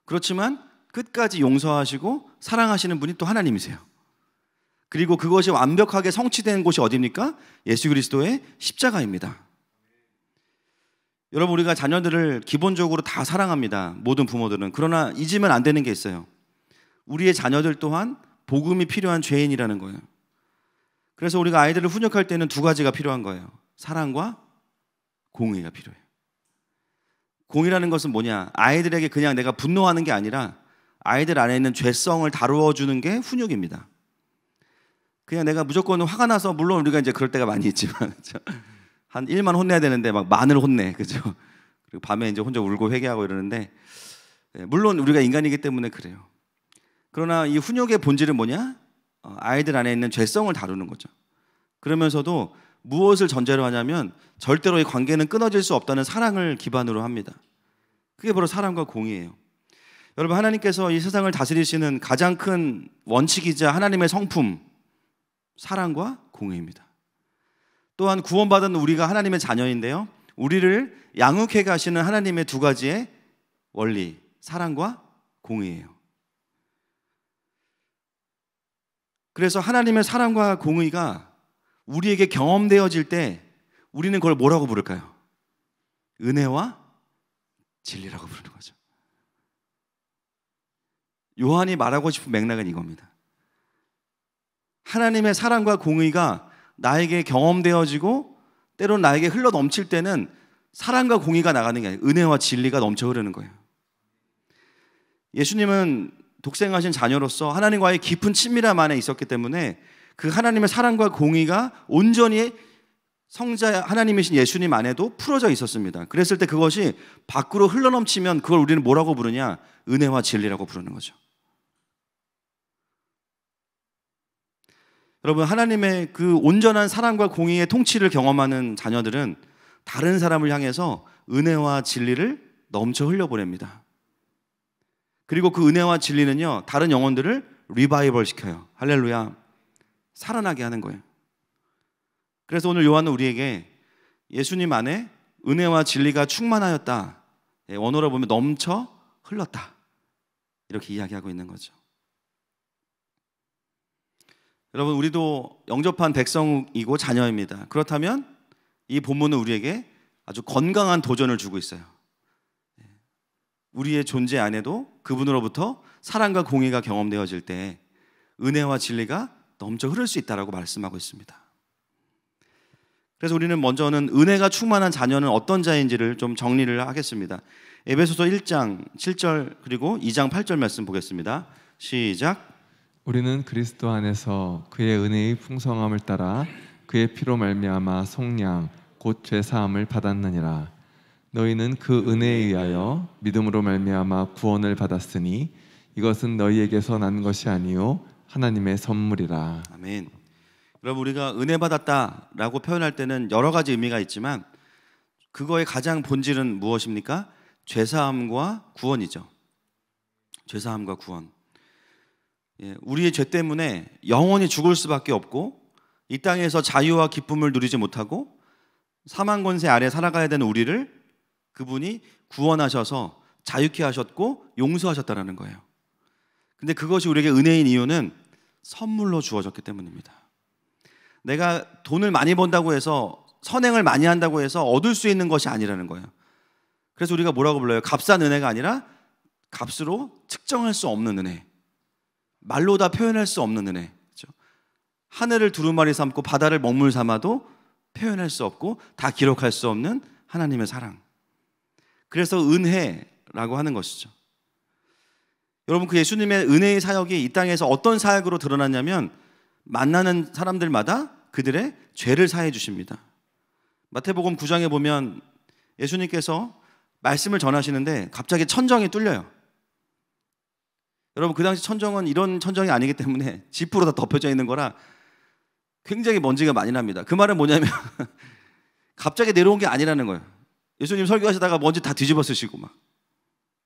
그렇지만 끝까지 용서하시고 사랑하시는 분이 또 하나님이세요. 그리고 그것이 완벽하게 성취된 곳이 어디입니까? 예수 그리스도의 십자가입니다. 여러분, 우리가 자녀들을 기본적으로 다 사랑합니다. 모든 부모들은. 그러나 잊으면 안 되는 게 있어요. 우리의 자녀들 또한 복음이 필요한 죄인이라는 거예요. 그래서 우리가 아이들을 훈육할 때는 두 가지가 필요한 거예요. 사랑과 공의가 필요해요. 공의라는 것은 뭐냐? 아이들에게 그냥 내가 분노하는 게 아니라 아이들 안에 있는 죄성을 다루어 주는 게 훈육입니다. 그냥 내가 무조건 화가 나서, 물론 우리가 이제 그럴 때가 많이 있지만 그렇죠? 한 1만 혼내야 되는데 막 만을 혼내, 그죠? 그리고 밤에 이제 혼자 울고 회개하고 이러는데, 물론 우리가 인간이기 때문에 그래요. 그러나 이 훈육의 본질은 뭐냐? 아이들 안에 있는 죄성을 다루는 거죠. 그러면서도 무엇을 전제로 하냐면 절대로 이 관계는 끊어질 수 없다는 사랑을 기반으로 합니다. 그게 바로 사랑과 공의예요. 여러분, 하나님께서 이 세상을 다스리시는 가장 큰 원칙이자 하나님의 성품, 사랑과 공의입니다. 또한 구원받은 우리가 하나님의 자녀인데요, 우리를 양육해 가시는 하나님의 두 가지의 원리, 사랑과 공의예요. 그래서 하나님의 사랑과 공의가 우리에게 경험되어질 때 우리는 그걸 뭐라고 부를까요? 은혜와 진리라고 부르는 거죠. 요한이 말하고 싶은 맥락은 이겁니다. 하나님의 사랑과 공의가 나에게 경험되어지고 때로는 나에게 흘러 넘칠 때는 사랑과 공의가 나가는 게 아니라 은혜와 진리가 넘쳐 흐르는 거예요. 예수님은 독생하신 자녀로서 하나님과의 깊은 친밀함 안에 있었기 때문에 그 하나님의 사랑과 공의가 온전히 성자 하나님이신 예수님 안에도 풀어져 있었습니다. 그랬을 때 그것이 밖으로 흘러넘치면 그걸 우리는 뭐라고 부르냐? 은혜와 진리라고 부르는 거죠. 여러분, 하나님의 그 온전한 사랑과 공의의 통치를 경험하는 자녀들은 다른 사람을 향해서 은혜와 진리를 넘쳐 흘려보냅니다. 그리고 그 은혜와 진리는요, 다른 영혼들을 리바이벌 시켜요. 할렐루야. 살아나게 하는 거예요. 그래서 오늘 요한은 우리에게 예수님 안에 은혜와 진리가 충만하였다, 원어로 보면 넘쳐 흘렀다, 이렇게 이야기하고 있는 거죠. 여러분, 우리도 영접한 백성이고 자녀입니다. 그렇다면 이 본문은 우리에게 아주 건강한 도전을 주고 있어요. 우리의 존재 안에도 그분으로부터 사랑과 공의가 경험되어질 때 은혜와 진리가 넘쳐 흐를 수 있다라고 말씀하고 있습니다. 그래서 우리는 먼저는 은혜가 충만한 자녀는 어떤 자인지를 좀 정리를 하겠습니다. 에베소서 1장 7절 그리고 2장 8절 말씀 보겠습니다. 시작. 우리는 그리스도 안에서 그의 은혜의 풍성함을 따라 그의 피로 말미암아 속량 곧 죄사함을 받았느니라. 너희는 그 은혜에 의하여 믿음으로 말미암아 구원을 받았으니 이것은 너희에게서 난 것이 아니요 하나님의 선물이라. 아멘. 여러분, 우리가 은혜 받았다라고 표현할 때는 여러 가지 의미가 있지만 그거의 가장 본질은 무엇입니까? 죄사함과 구원이죠. 죄사함과 구원. 우리의 죄 때문에 영원히 죽을 수밖에 없고 이 땅에서 자유와 기쁨을 누리지 못하고 사망 권세 아래 살아가야 되는 우리를 그분이 구원하셔서 자유케 하셨고 용서하셨다는 거예요. 근데 그것이 우리에게 은혜인 이유는 선물로 주어졌기 때문입니다. 내가 돈을 많이 번다고 해서 선행을 많이 한다고 해서 얻을 수 있는 것이 아니라는 거예요. 그래서 우리가 뭐라고 불러요? 값싼 은혜가 아니라 값으로 측정할 수 없는 은혜, 말로 다 표현할 수 없는 은혜. 그렇죠? 하늘을 두루마리 삼고 바다를 먹물 삼아도 표현할 수 없고 다 기록할 수 없는 하나님의 사랑. 그래서 은혜라고 하는 것이죠. 여러분, 그 예수님의 은혜의 사역이 이 땅에서 어떤 사역으로 드러났냐면 만나는 사람들마다 그들의 죄를 사해 주십니다. 마태복음 9장에 보면 예수님께서 말씀을 전하시는데 갑자기 천정이 뚫려요. 여러분, 그 당시 천정은 이런 천정이 아니기 때문에 지프로 다 덮여져 있는 거라 굉장히 먼지가 많이 납니다. 그 말은 뭐냐면 갑자기 내려온 게 아니라는 거예요. 예수님 설교하시다가 먼지 다 뒤집어 쓰시고 막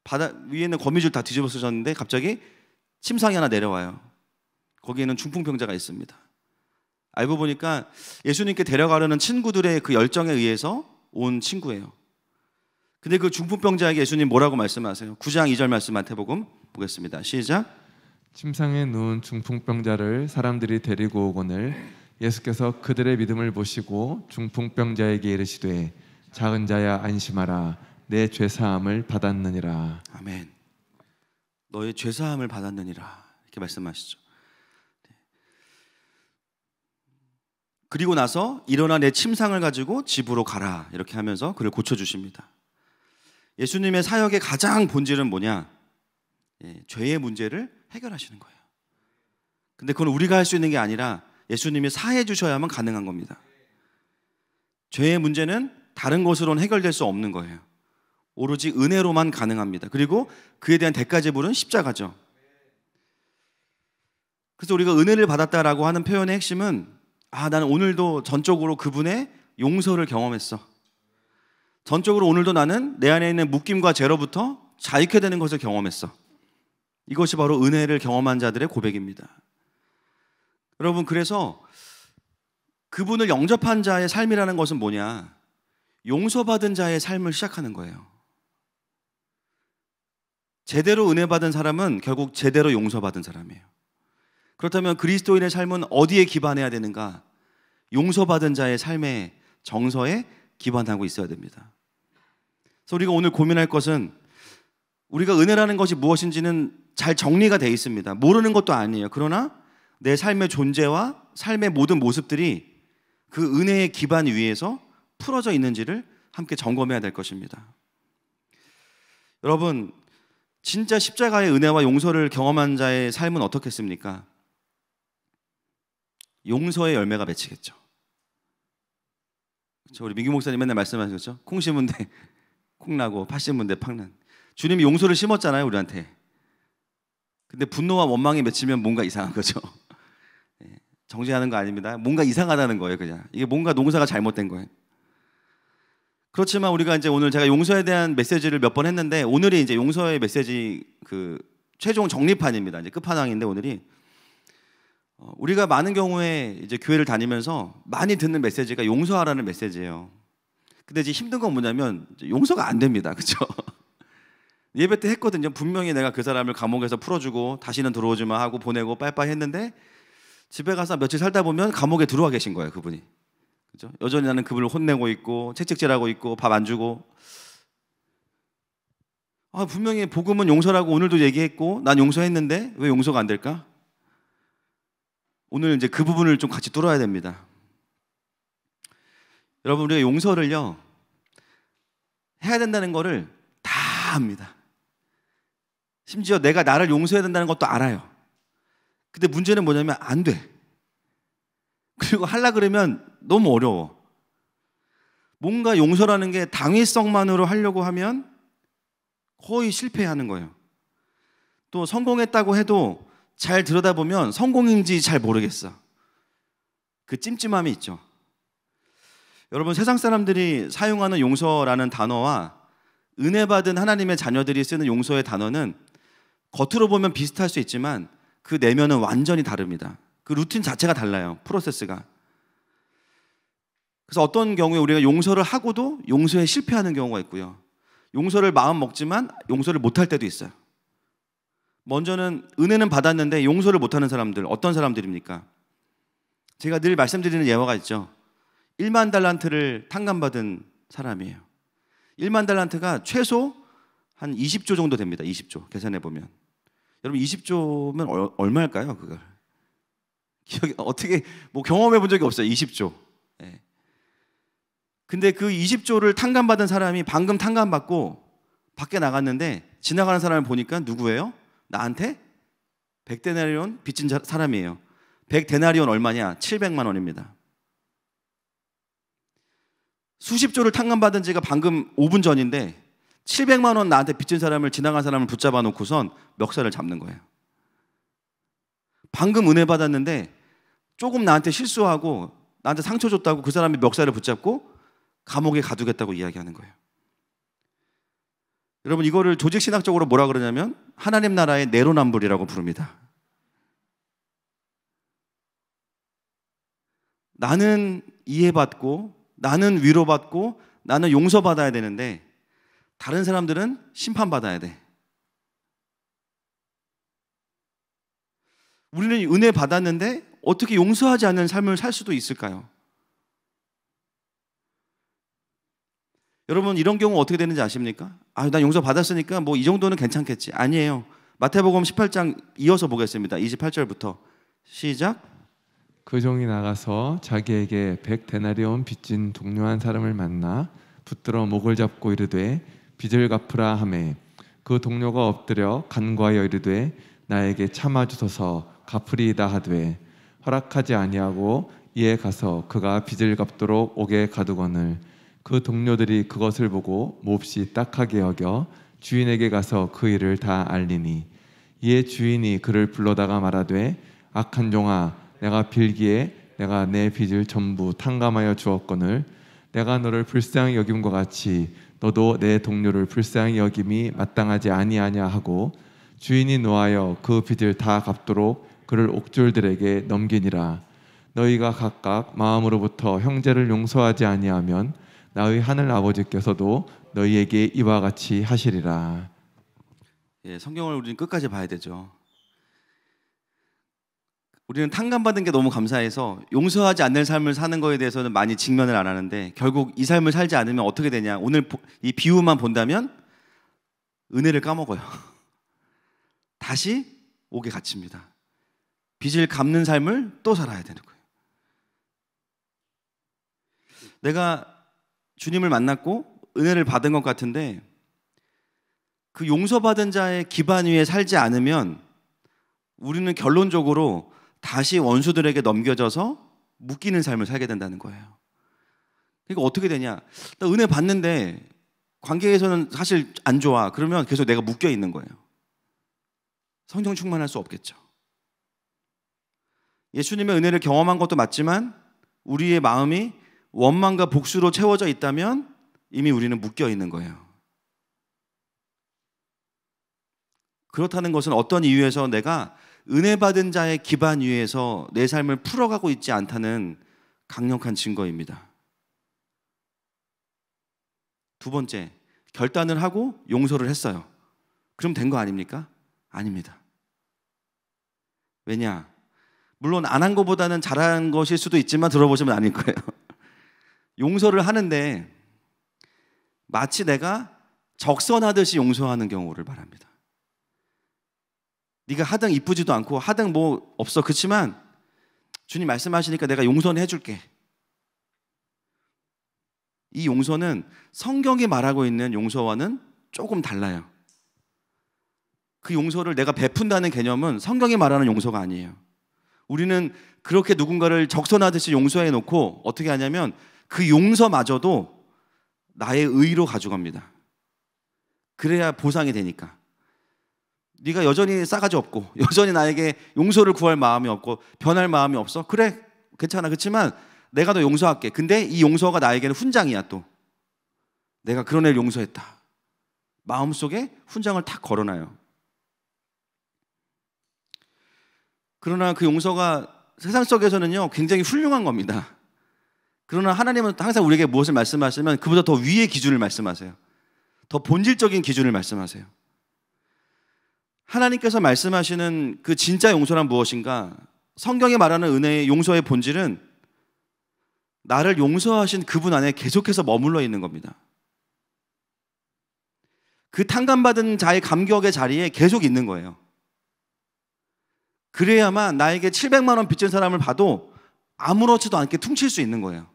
바다 위에 있는 거미줄 다 뒤집어 쓰셨는데 갑자기 침상이 하나 내려와요. 거기에는 중풍병자가 있습니다. 알고 보니까 예수님께 데려가려는 친구들의 그 열정에 의해서 온 친구예요. 근데 그 중풍병자에게 예수님 뭐라고 말씀하세요? 9장 2절 말씀 마태복음 보겠습니다. 시작. 침상에 누운 중풍병자를 사람들이 데리고 오거늘 예수께서 그들의 믿음을 보시고 중풍병자에게 이르시되 작은 자야 안심하라 내 죄사함을 받았느니라. 아멘. 너의 죄사함을 받았느니라 이렇게 말씀하시죠. 그리고 나서 일어나 내 침상을 가지고 집으로 가라 이렇게 하면서 그를 고쳐주십니다. 예수님의 사역의 가장 본질은 뭐냐? 죄의 문제를 해결하시는 거예요. 근데 그건 우리가 할 수 있는 게 아니라 예수님이 사해 주셔야만 가능한 겁니다. 죄의 문제는 다른 것으로는 해결될 수 없는 거예요. 오로지 은혜로만 가능합니다. 그리고 그에 대한 대가 지불은 십자가죠. 그래서 우리가 은혜를 받았다라고 하는 표현의 핵심은 나는 오늘도 전적으로 그분의 용서를 경험했어. 전적으로 오늘도 나는 내 안에 있는 묶임과 죄로부터 자유케 되는 것을 경험했어. 이것이 바로 은혜를 경험한 자들의 고백입니다. 여러분, 그래서 그분을 영접한 자의 삶이라는 것은 뭐냐? 용서받은 자의 삶을 시작하는 거예요. 제대로 은혜 받은 사람은 결국 제대로 용서받은 사람이에요. 그렇다면 그리스도인의 삶은 어디에 기반해야 되는가? 용서받은 자의 삶의 정서에 기반하고 있어야 됩니다. 그래서 우리가 오늘 고민할 것은 우리가 은혜라는 것이 무엇인지는 잘 정리가 되어 있습니다. 모르는 것도 아니에요. 그러나 내 삶의 존재와 삶의 모든 모습들이 그 은혜의 기반 위에서 풀어져 있는지를 함께 점검해야 될 것입니다. 여러분, 진짜 십자가의 은혜와 용서를 경험한 자의 삶은 어떻겠습니까? 용서의 열매가 맺히겠죠. 그렇죠? 우리 민규 목사님 맨날 말씀하셨죠? 콩 심은 데 콩 나고 팥 심은 데 팥 난. 주님이 용서를 심었잖아요, 우리한테. 근데 분노와 원망이 맺히면 뭔가 이상한 거죠. 정죄하는 거 아닙니다. 뭔가 이상하다는 거예요, 그냥. 이게 뭔가 농사가 잘못된 거예요. 그렇지만 우리가 이제 오늘 제가 용서에 대한 메시지를 몇 번 했는데 오늘이 이제 용서의 메시지 그 최종 정리판입니다. 이제 끝판왕인데 오늘이 우리가 많은 경우에 이제 교회를 다니면서 많이 듣는 메시지가 용서하라는 메시지예요. 근데 이제 힘든 건 뭐냐면 용서가 안 됩니다. 그렇죠? 예배 때 했거든요. 분명히 내가 그 사람을 감옥에서 풀어주고 다시는 들어오지 마 하고 보내고 빠이빠이 했는데 집에 가서 며칠 살다 보면 감옥에 들어와 계신 거예요, 그분이. 그죠? 여전히 나는 그분을 혼내고 있고 채찍질하고 있고 밥 안 주고. 분명히 복음은 용서라고 오늘도 얘기했고 난 용서했는데 왜 용서가 안 될까? 오늘 이제 그 부분을 좀 같이 뚫어야 됩니다. 여러분, 우리가 용서를요 해야 된다는 거를 다 합니다. 심지어 내가 나를 용서해야 된다는 것도 알아요. 근데 문제는 뭐냐면 안 돼. 그리고 하려고 그러면 너무 어려워. 뭔가 용서라는 게 당위성만으로 하려고 하면 거의 실패하는 거예요. 또 성공했다고 해도 잘 들여다보면 성공인지 잘 모르겠어. 그 찜찜함이 있죠. 여러분, 세상 사람들이 사용하는 용서라는 단어와 은혜 받은 하나님의 자녀들이 쓰는 용서의 단어는 겉으로 보면 비슷할 수 있지만 그 내면은 완전히 다릅니다. 그 루틴 자체가 달라요. 프로세스가. 그래서 어떤 경우에 우리가 용서를 하고도 용서에 실패하는 경우가 있고요. 용서를 마음 먹지만 용서를 못할 때도 있어요. 먼저는 은혜는 받았는데 용서를 못하는 사람들, 어떤 사람들입니까? 제가 늘 말씀드리는 예화가 있죠. 1만 달란트를 탕감받은 사람이에요. 1만 달란트가 최소 한 20조 정도 됩니다. 20조 계산해 보면. 여러분, 20조면 얼마일까요? 그걸 기억이 어떻게 뭐 경험해 본 적이 없어요. 20조. 네. 근데 그 20조를 탕감받은 사람이 방금 탕감받고 밖에 나갔는데 지나가는 사람을 보니까 누구예요? 나한테 100데나리온 빚진 사람이에요. 100데나리온 얼마냐? 700만 원입니다. 수십조를 탕감받은 지가 방금 5분 전인데 700만 원 나한테 빚진 사람을, 지나간 사람을 붙잡아 놓고선 멱살을 잡는 거예요. 방금 은혜 받았는데 조금 나한테 실수하고 나한테 상처 줬다고 그 사람이 멱살을 붙잡고 감옥에 가두겠다고 이야기하는 거예요. 여러분, 이거를 조직신학적으로 뭐라 그러냐면 하나님 나라의 내로남불이라고 부릅니다. 나는 이해받고, 나는 위로받고, 나는 용서받아야 되는데 다른 사람들은 심판받아야 돼. 우리는 은혜 받았는데 어떻게 용서하지 않는 삶을 살 수도 있을까요? 여러분, 이런 경우 어떻게 되는지 아십니까? 난 용서 받았으니까 뭐 이 정도는 괜찮겠지. 아니에요. 마태복음 18장 이어서 보겠습니다. 28절부터 시작. 그 종이 나가서 자기에게 100데나리온 빚진 동료 한 사람을 만나 붙들어 목을 잡고 이르되 빚을 갚으라 하매 그 동료가 엎드려 간구하여 이르되 나에게 참아주소서 갚으리이다 하되 허락하지 아니하고 이에 가서 그가 빚을 갚도록 옥에 가두거늘 그 동료들이 그것을 보고 몹시 딱하게 여겨 주인에게 가서 그 일을 다 알리니 이에 주인이 그를 불러다가 말하되 악한 종아 내가 빌기에 내가 내 빚을 전부 탕감하여 주었거늘 내가 너를 불쌍히 여김과 같이 너도 내 동료를 불쌍히 여김이 마땅하지 아니하냐 하고 주인이 노하여 그 빚을 다 갚도록 그를 옥졸들에게 넘기니라. 너희가 각각 마음으로부터 형제를 용서하지 아니하면 나의 하늘 아버지께서도 너희에게 이와 같이 하시리라. 성경을 우리는 끝까지 봐야 되죠. 우리는 탕감받은 게 너무 감사해서 용서하지 않는 삶을 사는 거에 대해서는 많이 직면을 안 하는데 결국 이 삶을 살지 않으면 어떻게 되냐. 오늘 이 비유만 본다면 은혜를 까먹어요. 다시 옥에 갇힙니다. 빚을 갚는 삶을 또 살아야 되는 거예요. 내가 주님을 만났고 은혜를 받은 것 같은데 그 용서받은 자의 기반 위에 살지 않으면 우리는 결론적으로 다시 원수들에게 넘겨져서 묶이는 삶을 살게 된다는 거예요. 그러니까 어떻게 되냐? 나 은혜 받는데 관계에서는 사실 안 좋아. 그러면 계속 내가 묶여 있는 거예요. 성령 충만할 수 없겠죠. 예수님의 은혜를 경험한 것도 맞지만 우리의 마음이 원망과 복수로 채워져 있다면 이미 우리는 묶여 있는 거예요. 그렇다는 것은 어떤 이유에서 내가 은혜 받은 자의 기반 위에서 내 삶을 풀어가고 있지 않다는 강력한 증거입니다. 두 번째, 결단을 하고 용서를 했어요. 그럼 된 거 아닙니까? 아닙니다. 왜냐? 물론 안 한 것보다는 잘한 것일 수도 있지만 들어보시면 아닐 거예요. 용서를 하는데 마치 내가 적선하듯이 용서하는 경우를 말합니다. 네가 하등 이쁘지도 않고 하등 뭐 없어. 그렇지만 주님 말씀하시니까 내가 용서는 해줄게. 이 용서는 성경이 말하고 있는 용서와는 조금 달라요. 그 용서를 내가 베푼다는 개념은 성경이 말하는 용서가 아니에요. 우리는 그렇게 누군가를 적선하듯이 용서해 놓고 어떻게 하냐면 그 용서마저도 나의 의로 가져갑니다. 그래야 보상이 되니까. 네가 여전히 싸가지 없고 여전히 나에게 용서를 구할 마음이 없고 변할 마음이 없어? 그래, 괜찮아. 그렇지만 내가 너 용서할게. 근데 이 용서가 나에게는 훈장이야. 또 내가 그런 애를 용서했다. 마음속에 훈장을 탁 걸어놔요. 그러나 그 용서가 세상 속에서는요 굉장히 훌륭한 겁니다. 그러나 하나님은 항상 우리에게 무엇을 말씀하시면 그보다 더 위의 기준을 말씀하세요. 더 본질적인 기준을 말씀하세요. 하나님께서 말씀하시는 그 진짜 용서란 무엇인가? 성경에 말하는 은혜의 용서의 본질은 나를 용서하신 그분 안에 계속해서 머물러 있는 겁니다. 그 탕감받은 자의 감격의 자리에 계속 있는 거예요. 그래야만 나에게 700만 원 빚진 사람을 봐도 아무렇지도 않게 퉁칠 수 있는 거예요.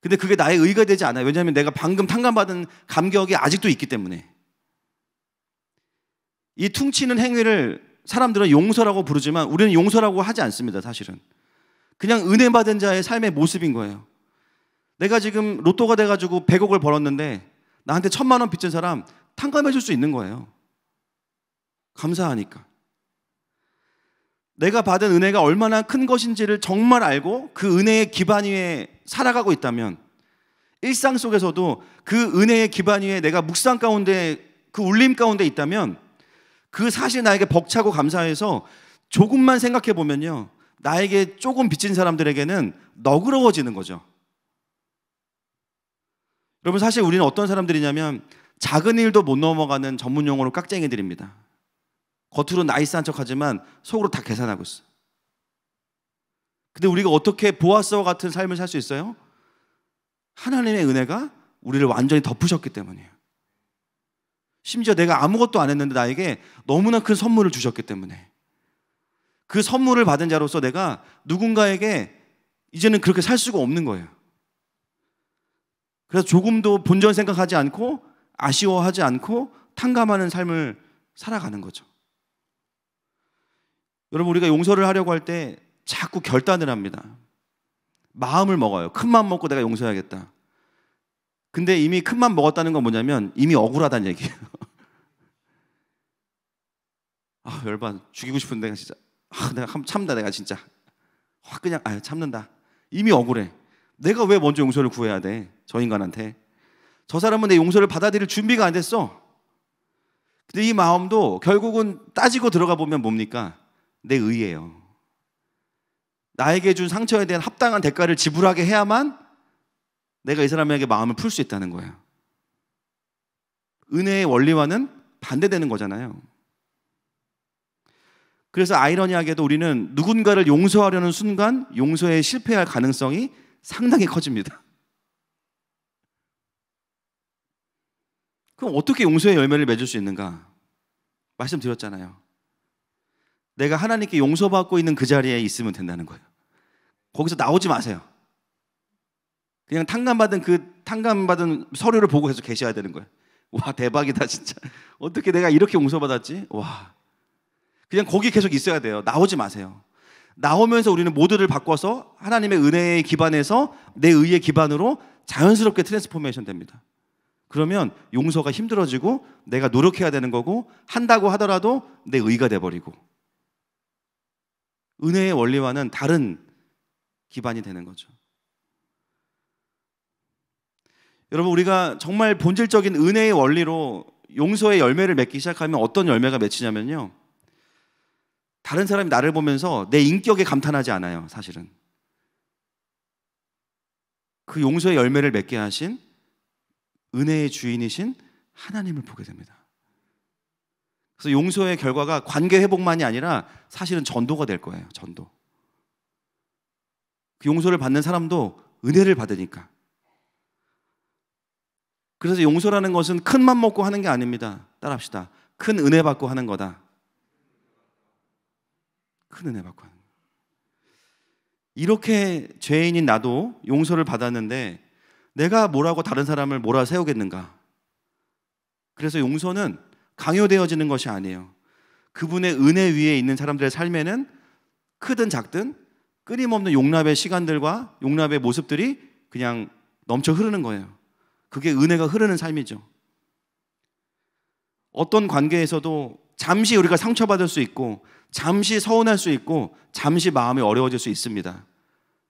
근데 그게 나의 의가 되지 않아요. 왜냐하면 내가 방금 탕감받은 감격이 아직도 있기 때문에. 이 퉁치는 행위를 사람들은 용서라고 부르지만 우리는 용서라고 하지 않습니다. 사실은 그냥 은혜 받은 자의 삶의 모습인 거예요. 내가 지금 로또가 돼가지고 100억을 벌었는데 나한테 1,000만 원 빚진 사람 탕감해 줄 수 있는 거예요. 감사하니까. 내가 받은 은혜가 얼마나 큰 것인지를 정말 알고 그 은혜의 기반 위에 살아가고 있다면, 일상 속에서도 그 은혜의 기반 위에 내가 묵상 가운데, 그 울림 가운데 있다면, 그 사실 나에게 벅차고 감사해서 조금만 생각해 보면요, 나에게 조금 빚진 사람들에게는 너그러워지는 거죠. 여러분, 사실 우리는 어떤 사람들이냐면 작은 일도 못 넘어가는 전문 용어로 깍쟁이들입니다. 겉으로 나이스한 척하지만 속으로 다 계산하고 있어요. 근데 우리가 어떻게 보아스와 같은 삶을 살 수 있어요? 하나님의 은혜가 우리를 완전히 덮으셨기 때문이에요. 심지어 내가 아무것도 안 했는데 나에게 너무나 큰 선물을 주셨기 때문에, 그 선물을 받은 자로서 내가 누군가에게 이제는 그렇게 살 수가 없는 거예요. 그래서 조금도 본전 생각하지 않고 아쉬워하지 않고 탕감하는 삶을 살아가는 거죠. 여러분, 우리가 용서를 하려고 할 때 자꾸 결단을 합니다. 마음을 먹어요. 큰 마음 먹고 내가 용서해야겠다. 근데 이미 큰 마음 먹었다는 건 뭐냐면 이미 억울하다는 얘기예요. 아, 열받. 죽이고 싶은데 내가 진짜 내가 참다. 내가 진짜 그냥 참는다. 이미 억울해. 내가 왜 먼저 용서를 구해야 돼? 저 인간한테. 저 사람은 내 용서를 받아들일 준비가 안 됐어. 근데 이 마음도 결국은 따지고 들어가 보면 뭡니까? 내 의예요. 나에게 준 상처에 대한 합당한 대가를 지불하게 해야만 내가 이 사람에게 마음을 풀 수 있다는 거예요. 은혜의 원리와는 반대되는 거잖아요. 그래서 아이러니하게도 우리는 누군가를 용서하려는 순간 용서에 실패할 가능성이 상당히 커집니다. 그럼 어떻게 용서의 열매를 맺을 수 있는가? 말씀드렸잖아요. 내가 하나님께 용서받고 있는 그 자리에 있으면 된다는 거예요. 거기서 나오지 마세요. 그냥 탕감받은 서류를 보고 계속 계셔야 되는 거예요. 와, 대박이다 진짜. 어떻게 내가 이렇게 용서받았지? 와. 그냥 거기 계속 있어야 돼요. 나오지 마세요. 나오면서 우리는 모드를 바꿔서 하나님의 은혜에 기반해서 내 의의 기반으로 자연스럽게 트랜스포메이션 됩니다. 그러면 용서가 힘들어지고 내가 노력해야 되는 거고, 한다고 하더라도 내 의가 돼버리고, 은혜의 원리와는 다른 기반이 되는 거죠. 여러분, 우리가 정말 본질적인 은혜의 원리로 용서의 열매를 맺기 시작하면 어떤 열매가 맺히냐면요, 다른 사람이 나를 보면서 내 인격에 감탄하지 않아요. 사실은 그 용서의 열매를 맺게 하신 은혜의 주인이신 하나님을 보게 됩니다. 그래서 용서의 결과가 관계 회복만이 아니라 사실은 전도가 될 거예요. 전도. 그 용서를 받는 사람도 은혜를 받으니까. 그래서 용서라는 것은 큰 맘 먹고 하는 게 아닙니다. 따라합시다. 큰 은혜 받고 하는 거다. 큰 은혜 받고 하는 거예요. 이렇게 죄인인 나도 용서를 받았는데 내가 뭐라고 다른 사람을 몰아세우겠는가? 그래서 용서는 강요되어지는 것이 아니에요. 그분의 은혜 위에 있는 사람들의 삶에는 크든 작든 끊임없는 용납의 시간들과 용납의 모습들이 그냥 넘쳐 흐르는 거예요. 그게 은혜가 흐르는 삶이죠. 어떤 관계에서도 잠시 우리가 상처받을 수 있고, 잠시 서운할 수 있고, 잠시 마음이 어려워질 수 있습니다.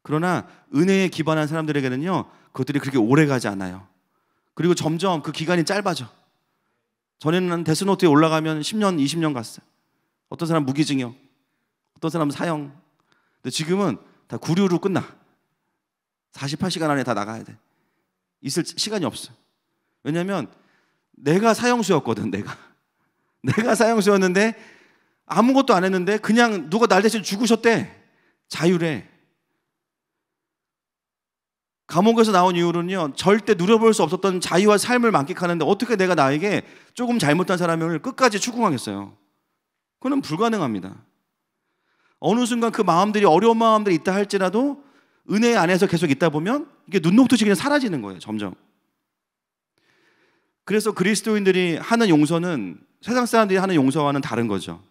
그러나 은혜에 기반한 사람들에게는요, 그것들이 그렇게 오래 가지 않아요. 그리고 점점 그 기간이 짧아져. 전에는 데스노트에 올라가면 10년, 20년 갔어요. 어떤 사람은 무기징역, 어떤 사람은 사형. 근데 지금은 다 구류로 끝나. 48시간 안에 다 나가야 돼. 있을 시간이 없어. 왜냐하면 내가 사형수였거든. 내가 사형수였는데 아무것도 안 했는데 그냥 누가 날 대신 죽으셨대. 자유래. 감옥에서 나온 이후로는요, 절대 누려볼 수 없었던 자유와 삶을 만끽하는데 어떻게 내가 나에게 조금 잘못한 사람을 끝까지 추궁하겠어요? 그건 불가능합니다. 어느 순간 그 마음들이, 어려운 마음들이 있다 할지라도 은혜 안에서 계속 있다 보면 이게 눈 녹듯이 그냥 사라지는 거예요. 점점. 그래서 그리스도인들이 하는 용서는 세상 사람들이 하는 용서와는 다른 거죠.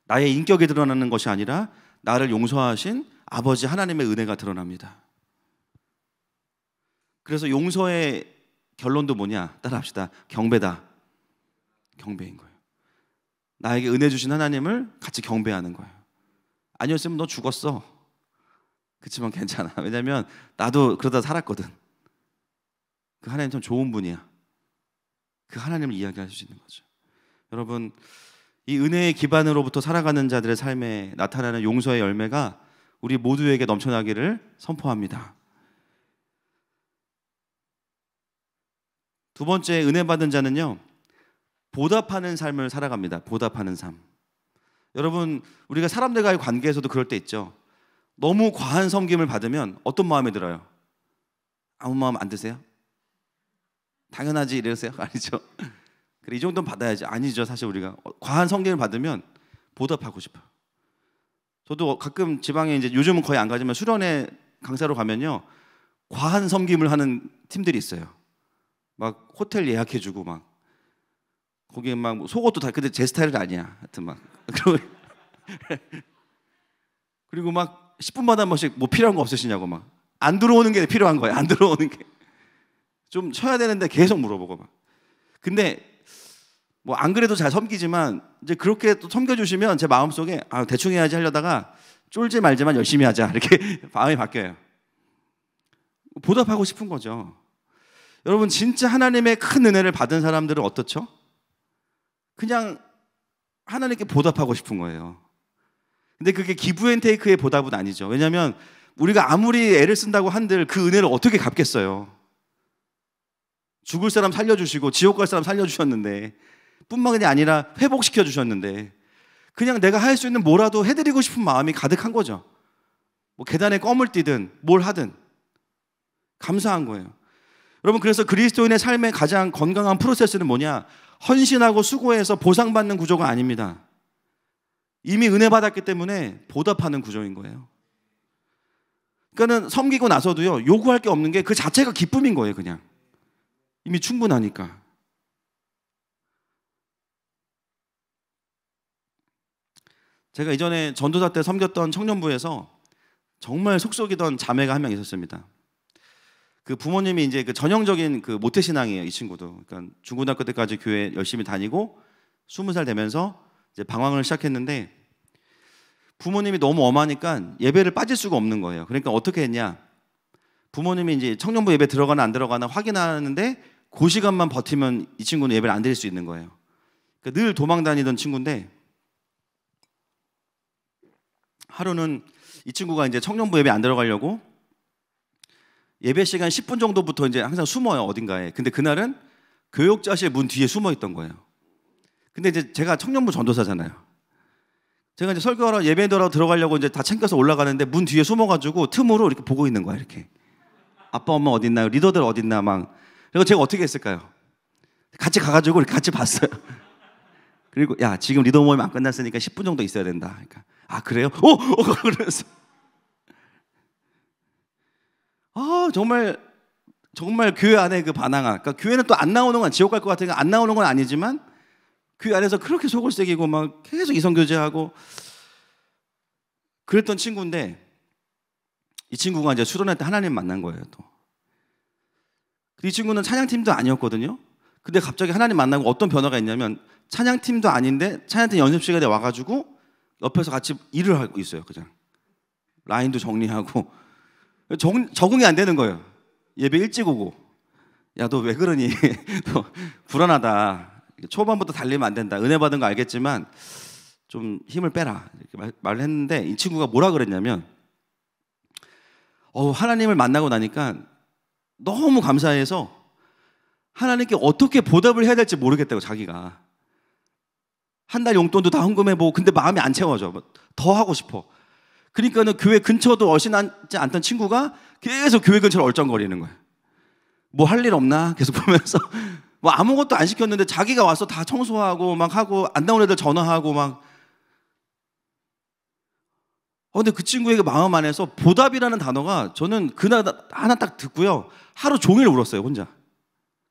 나의 인격에 드러나는 것이 아니라 나를 용서하신 아버지 하나님의 은혜가 드러납니다. 그래서 용서의 결론도 뭐냐? 따라합시다. 경배다. 경배인 거예요. 나에게 은혜 주신 하나님을 같이 경배하는 거예요. 아니었으면 너 죽었어. 그렇지만 괜찮아. 왜냐면 나도 그러다 살았거든. 그 하나님 참 좋은 분이야. 그 하나님을 이야기할 수 있는 거죠. 여러분, 이 은혜의 기반으로부터 살아가는 자들의 삶에 나타나는 용서의 열매가 우리 모두에게 넘쳐나기를 선포합니다. 두 번째, 은혜 받은 자는요, 보답하는 삶을 살아갑니다. 보답하는 삶. 여러분, 우리가 사람들과의 관계에서도 그럴 때 있죠. 너무 과한 섬김을 받으면 어떤 마음이 들어요? 아무 마음 안 드세요? 당연하지 이러세요? 아니죠. 그래, 이 정도는 받아야지. 아니죠. 사실 우리가 과한 섬김을 받으면 보답하고 싶어요. 저도 가끔 지방에 이제 요즘은 거의 안 가지만 수련회 강사로 가면요, 과한 섬김을 하는 팀들이 있어요. 막 호텔 예약해주고 막 거기에 막 속옷도 다, 근데 제 스타일은 아니야. 하여튼 막 그리고 막 10분마다 한 번씩 뭐 필요한 거 없으시냐고 막 안 들어오는 게 필요한 거예요. 안 들어오는 게 좀 쉬어야 되는데 계속 물어보고 막. 근데 뭐 안 그래도 잘 섬기지만 이제 그렇게 또 섬겨주시면 제 마음속에 아, 대충 해야지 하려다가 쫄지 말지만 열심히 하자 이렇게 마음이 바뀌어요. 보답하고 싶은 거죠. 여러분, 진짜 하나님의 큰 은혜를 받은 사람들은 어떻죠? 그냥 하나님께 보답하고 싶은 거예요. 근데 그게 기브앤테이크의 보답은 아니죠. 왜냐하면 우리가 아무리 애를 쓴다고 한들 그 은혜를 어떻게 갚겠어요? 죽을 사람 살려주시고 지옥 갈 사람 살려주셨는데, 뿐만이 아니라 회복시켜 주셨는데, 그냥 내가 할 수 있는 뭐라도 해드리고 싶은 마음이 가득한 거죠. 뭐 계단에 껌을 띄든 뭘 하든 감사한 거예요. 여러분, 그래서 그리스도인의 삶의 가장 건강한 프로세스는 뭐냐? 헌신하고 수고해서 보상받는 구조가 아닙니다. 이미 은혜 받았기 때문에 보답하는 구조인 거예요. 그러니까는 섬기고 나서도요, 요구할 게 없는 게 그 자체가 기쁨인 거예요. 그냥 이미 충분하니까. 제가 이전에 전도사 때 섬겼던 청년부에서 정말 속속이던 자매가 한 명 있었습니다. 그 부모님이 이제 그 전형적인 그 모태 신앙이에요. 이 친구도. 그러니까 중고등학교 때까지 교회 열심히 다니고 20살 되면서 이제 방황을 시작했는데, 부모님이 너무 엄하니까 예배를 빠질 수가 없는 거예요. 그러니까 어떻게 했냐? 부모님이 이제 청년부 예배 들어가나 안 들어가나 확인하는데 그 시간만 버티면 이 친구는 예배를 안 드릴 수 있는 거예요. 그러니까 늘 도망 다니던 친구인데, 하루는 이 친구가 이제 청년부 예배 안 들어가려고 예배 시간 10분 정도부터 이제 항상 숨어요, 어딘가에. 근데 그날은 교육자실 문 뒤에 숨어 있던 거예요. 근데 이제 제가 청년부 전도사잖아요. 제가 이제 설교하러 예배드러 들어가려고 이제 다 챙겨서 올라가는데 문 뒤에 숨어가지고 틈으로 이렇게 보고 있는 거야, 이렇게. 아빠, 엄마 어딨나요? 리더들 어딨나? 막. 그리고 제가 어떻게 했을까요? 같이 가가지고 이렇게 같이 봤어요. 그리고 야, 지금 리더 모임 안 끝났으니까 10분 정도 있어야 된다. 그러니까 아, 그래요? 그래서 정말 교회 안에 그 반항아. 그러니까 교회는 또 안 나오는 건, 지옥 갈 것 같으니까 안 나오는 건 아니지만 교회 안에서 그렇게 속을 새기고 막 계속 이성교제하고 그랬던 친구인데, 이 친구가 이제 수련회 때 하나님 만난 거예요. 또 이 친구는 찬양팀도 아니었거든요. 근데 갑자기 하나님 만나고 어떤 변화가 있냐면, 찬양팀도 아닌데 찬양팀 연습 시간에 와가지고 옆에서 같이 일을 하고 있어요. 그냥 라인도 정리하고. 적응이 안 되는 거예요. 예배 일찍 오고. 야, 너 왜 그러니? 너 불안하다. 초반부터 달리면 안 된다. 은혜 받은 거 알겠지만 좀 힘을 빼라. 이렇게 말을 했는데, 이 친구가 뭐라 그랬냐면, 하나님을 만나고 나니까 너무 감사해서 하나님께 어떻게 보답을 해야 될지 모르겠다고. 자기가 한 달 용돈도 다 헌금해보고 근데 마음이 안 채워져. 더 하고 싶어. 그러니까는 교회 근처도 얼씬하지 않던 친구가 계속 교회 근처를 얼쩡거리는 거야. 뭐 할 일 없나 계속 보면서 뭐 아무것도 안 시켰는데 자기가 와서 다 청소하고 막 하고, 안 나온 애들 전화하고 막. 근데 그 친구에게 마음 안에서 보답이라는 단어가, 저는 그날 하나 딱 듣고요, 하루 종일 울었어요, 혼자.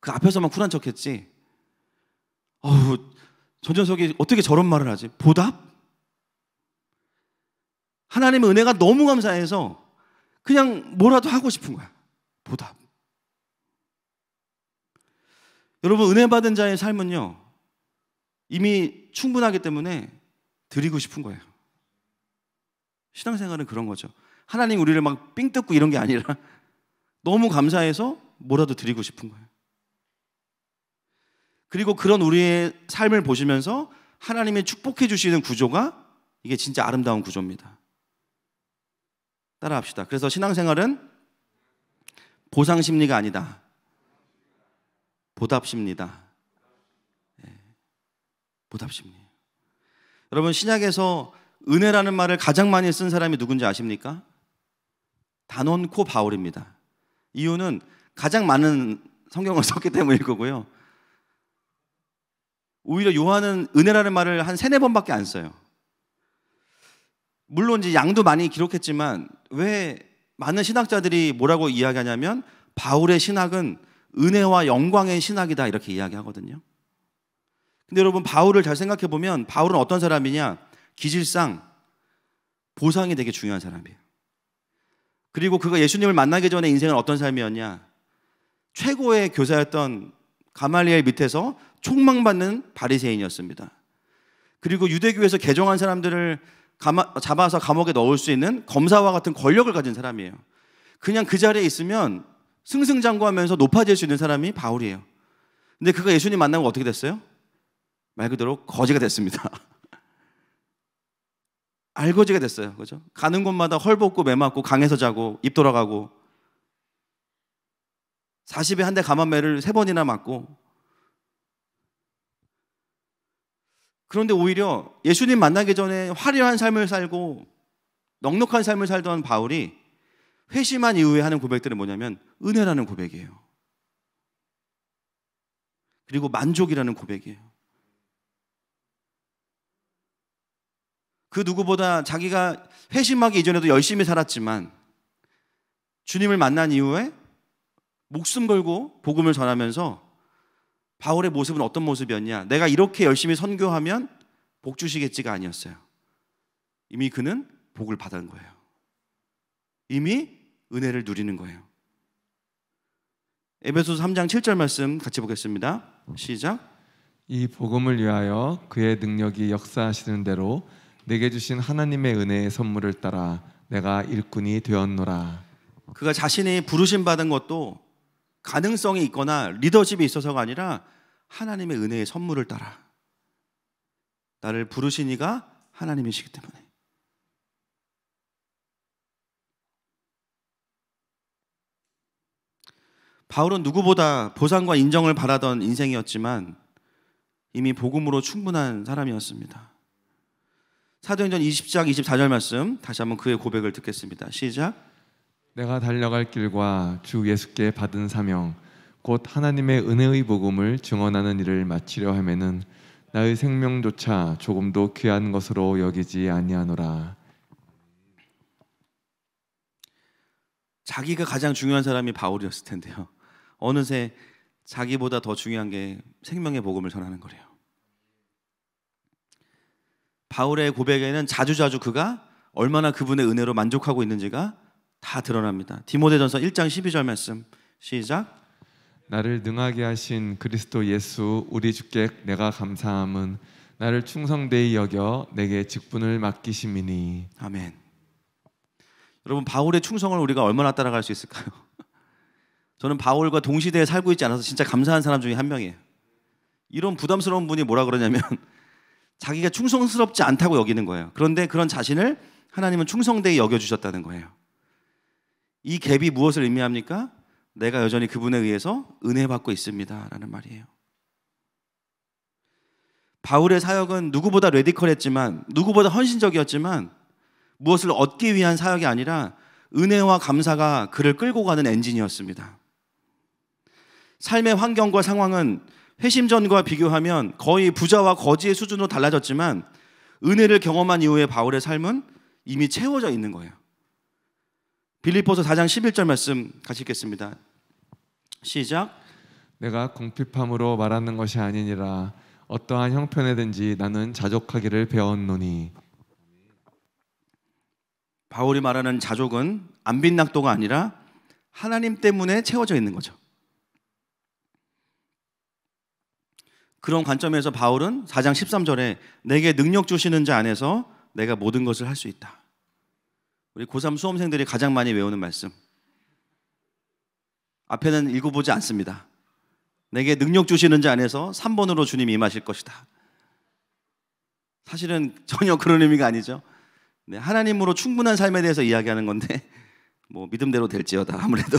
그 앞에서만 쿨한 척했지. 저 녀석이 어떻게 저런 말을 하지? 보답? 하나님의 은혜가 너무 감사해서 그냥 뭐라도 하고 싶은 거야. 보답. 여러분, 은혜 받은 자의 삶은요, 이미 충분하기 때문에 드리고 싶은 거예요. 신앙생활은 그런 거죠. 하나님 우리를 막 삥 뜯고 이런 게 아니라 너무 감사해서 뭐라도 드리고 싶은 거예요. 그리고 그런 우리의 삶을 보시면서 하나님이 축복해 주시는 구조가 이게 진짜 아름다운 구조입니다. 따라합시다. 그래서 신앙생활은 보상 심리가 아니다. 보답 심리다. 보답 심리. 여러분, 신약에서 은혜라는 말을 가장 많이 쓴 사람이 누군지 아십니까? 단원코 바울입니다. 이유는 가장 많은 성경을 썼기 때문일 거고요. 오히려 요한은 은혜라는 말을 한 3-4번밖에 안 써요. 물론 이제 양도 많이 기록했지만 왜 많은 신학자들이 뭐라고 이야기하냐면 바울의 신학은 은혜와 영광의 신학이다 이렇게 이야기하거든요. 근데 여러분, 바울을 잘 생각해 보면 바울은 어떤 사람이냐? 기질상 보상이 되게 중요한 사람이에요. 그리고 그가 예수님을 만나기 전에 인생은 어떤 삶이었냐? 최고의 교사였던 가말리엘 밑에서 총망받는 바리새인이었습니다. 그리고 유대교에서 개종한 사람들을 잡아서 감옥에 넣을 수 있는 검사와 같은 권력을 가진 사람이에요. 그냥 그 자리에 있으면 승승장구하면서 높아질 수 있는 사람이 바울이에요. 근데 그가 예수님 만나고 어떻게 됐어요? 말 그대로 거지가 됐습니다. 알거지가 됐어요. 그죠? 가는 곳마다 헐벗고 매맞고 강에서 자고 입 돌아가고 40에 한 대 감한매를 3번이나 맞고. 그런데 오히려 예수님 만나기 전에 화려한 삶을 살고 넉넉한 삶을 살던 바울이 회심한 이후에 하는 고백들은 뭐냐면 은혜라는 고백이에요. 그리고 만족이라는 고백이에요. 그 누구보다 자기가 회심하기 이전에도 열심히 살았지만 주님을 만난 이후에 목숨 걸고 복음을 전하면서 바울의 모습은 어떤 모습이었냐? 내가 이렇게 열심히 선교하면 복 주시겠지가 아니었어요. 이미 그는 복을 받은 거예요. 이미 은혜를 누리는 거예요. 에베소서 3장 7절 말씀 같이 보겠습니다. 시작. 이 복음을 위하여 그의 능력이 역사하시는 대로 내게 주신 하나님의 은혜의 선물을 따라 내가 일꾼이 되었노라. 그가 자신이 부르심 받은 것도 가능성이 있거나 리더십이 있어서가 아니라 하나님의 은혜의 선물을 따라. 나를 부르신 이가 하나님이시기 때문에. 바울은 누구보다 보상과 인정을 바라던 인생이었지만 이미 복음으로 충분한 사람이었습니다. 사도행전 20장 24절 말씀 다시 한번 그의 고백을 듣겠습니다. 시작. 내가 달려갈 길과 주 예수께 받은 사명 곧 하나님의 은혜의 복음을 증언하는 일을 마치려 하면은 나의 생명조차 조금도 귀한 것으로 여기지 아니하노라. 자기가 가장 중요한 사람이 바울이었을 텐데요. 어느새 자기보다 더 중요한 게 생명의 복음을 전하는 거래요. 바울의 고백에는 자주자주 그가 얼마나 그분의 은혜로 만족하고 있는지가 다 드러납니다. 디모데전서 1장 12절 말씀 시작. 나를 능하게 하신 그리스도 예수 우리 주께 내가 감사함은 나를 충성되이 여겨 내게 직분을 맡기심이니. 아멘. 여러분, 바울의 충성을 우리가 얼마나 따라갈 수 있을까요? 저는 바울과 동시대에 살고 있지 않아서 진짜 감사한 사람 중에 한 명이에요. 이런 부담스러운 분이 뭐라 그러냐면 자기가 충성스럽지 않다고 여기는 거예요. 그런데 그런 자신을 하나님은 충성되이 여겨주셨다는 거예요. 이 갭이 무엇을 의미합니까? 내가 여전히 그분에 의해서 은혜 받고 있습니다 라는 말이에요. 바울의 사역은 누구보다 레디컬했지만, 누구보다 헌신적이었지만 무엇을 얻기 위한 사역이 아니라 은혜와 감사가 그를 끌고 가는 엔진이었습니다. 삶의 환경과 상황은 회심 전과 비교하면 거의 부자와 거지의 수준으로 달라졌지만 은혜를 경험한 이후에 바울의 삶은 이미 채워져 있는 거예요. 빌립보서 4장 11절 말씀 같이 읽겠습니다. 시작. 내가 궁핍함으로 말하는 것이 아니니라 어떠한 형편에든지 나는 자족하기를 배웠노니. 바울이 말하는 자족은 안빈낙도가 아니라 하나님 때문에 채워져 있는 거죠. 그런 관점에서 바울은 4장 13절에 내게 능력 주시는 자 안에서 내가 모든 것을 할 수 있다. 우리 고3 수험생들이 가장 많이 외우는 말씀. 앞에는 읽어보지 않습니다. 내게 능력 주시는 자 안에서 3번으로 주님이 임하실 것이다. 사실은 전혀 그런 의미가 아니죠. 네, 하나님으로 충분한 삶에 대해서 이야기하는 건데 뭐 믿음대로 될지어다. 아무래도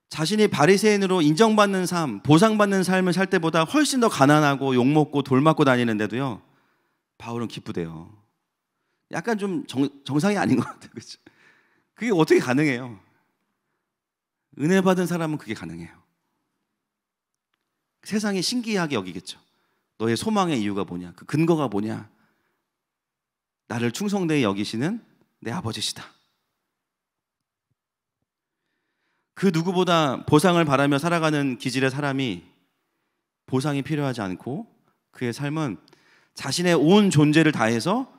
자신이 바리새인으로 인정받는 삶, 보상받는 삶을 살 때보다 훨씬 더 가난하고 욕먹고 돌맞고 다니는데도요, 바울은 기쁘대요. 약간 좀 정상이 아닌 것 같아요. 그렇죠? 그게 어떻게 가능해요? 은혜 받은 사람은 그게 가능해요. 세상이 신기하게 여기겠죠. 너의 소망의 이유가 뭐냐? 그 근거가 뭐냐? 나를 충성되게 여기시는 내 아버지시다. 그 누구보다 보상을 바라며 살아가는 기질의 사람이 보상이 필요하지 않고 그의 삶은 자신의 온 존재를 다해서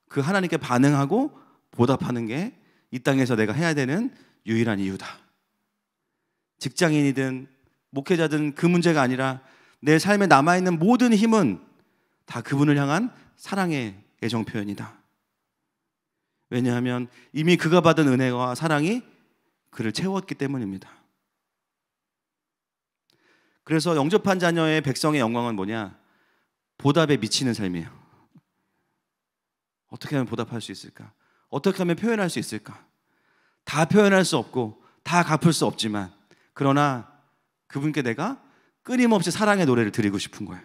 그 하나님께 반응하고 보답하는 게 이 땅에서 내가 해야 되는 유일한 이유다. 직장인이든 목회자든 그 문제가 아니라 내 삶에 남아있는 모든 힘은 다 그분을 향한 사랑의 애정 표현이다. 왜냐하면 이미 그가 받은 은혜와 사랑이 그를 채웠기 때문입니다. 그래서 영접한 자녀의 백성의 영광은 뭐냐? 보답에 미치는 삶이에요. 어떻게 하면 보답할 수 있을까? 어떻게 하면 표현할 수 있을까? 다 표현할 수 없고 다 갚을 수 없지만 그러나 그분께 내가 끊임없이 사랑의 노래를 드리고 싶은 거예요.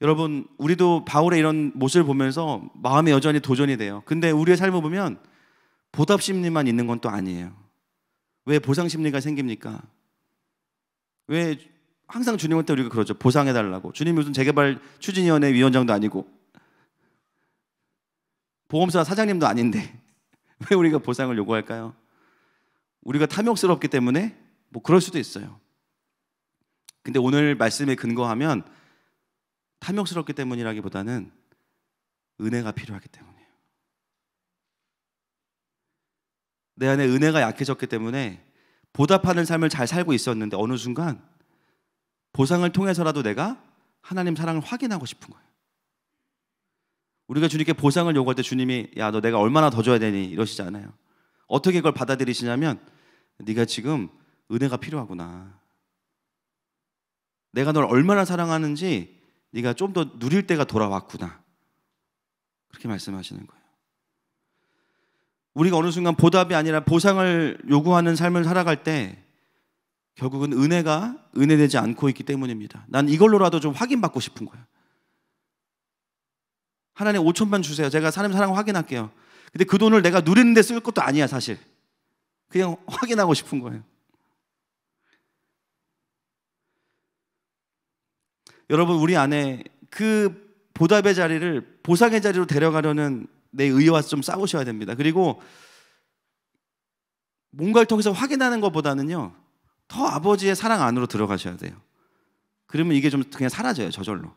여러분, 우리도 바울의 이런 모습을 보면서 마음이 여전히 도전이 돼요. 근데 우리의 삶을 보면 보답 심리만 있는 건 또 아니에요. 왜 보상 심리가 생깁니까? 왜 항상 주님한테 우리가 그러죠. 보상해달라고. 주님이 무슨 재개발 추진위원회 위원장도 아니고 보험사 사장님도 아닌데 왜 우리가 보상을 요구할까요? 우리가 탐욕스럽기 때문에 뭐 그럴 수도 있어요. 근데 오늘 말씀에 근거하면 탐욕스럽기 때문이라기보다는 은혜가 필요하기 때문이에요. 내 안에 은혜가 약해졌기 때문에 보답하는 삶을 잘 살고 있었는데 어느 순간 보상을 통해서라도 내가 하나님 사랑을 확인하고 싶은 거예요. 우리가 주님께 보상을 요구할 때 주님이 야, 너 내가 얼마나 더 줘야 되니? 이러시지 않아요. 어떻게 그걸 받아들이시냐면 네가 지금 은혜가 필요하구나. 내가 널 얼마나 사랑하는지 네가 좀 더 누릴 때가 돌아왔구나. 그렇게 말씀하시는 거예요. 우리가 어느 순간 보답이 아니라 보상을 요구하는 삶을 살아갈 때 결국은 은혜가 은혜되지 않고 있기 때문입니다. 난 이걸로라도 좀 확인받고 싶은 거예요. 하나님 5천만 주세요. 제가 하나님 사랑 확인할게요. 근데 그 돈을 내가 누리는 데 쓸 것도 아니야 사실. 그냥 확인하고 싶은 거예요. 여러분, 우리 안에 그 보답의 자리를 보상의 자리로 데려가려는 내 의와 좀 싸우셔야 됩니다. 그리고 뭔가를 통해서 확인하는 것보다는요, 더 아버지의 사랑 안으로 들어가셔야 돼요. 그러면 이게 좀 그냥 사라져요, 저절로.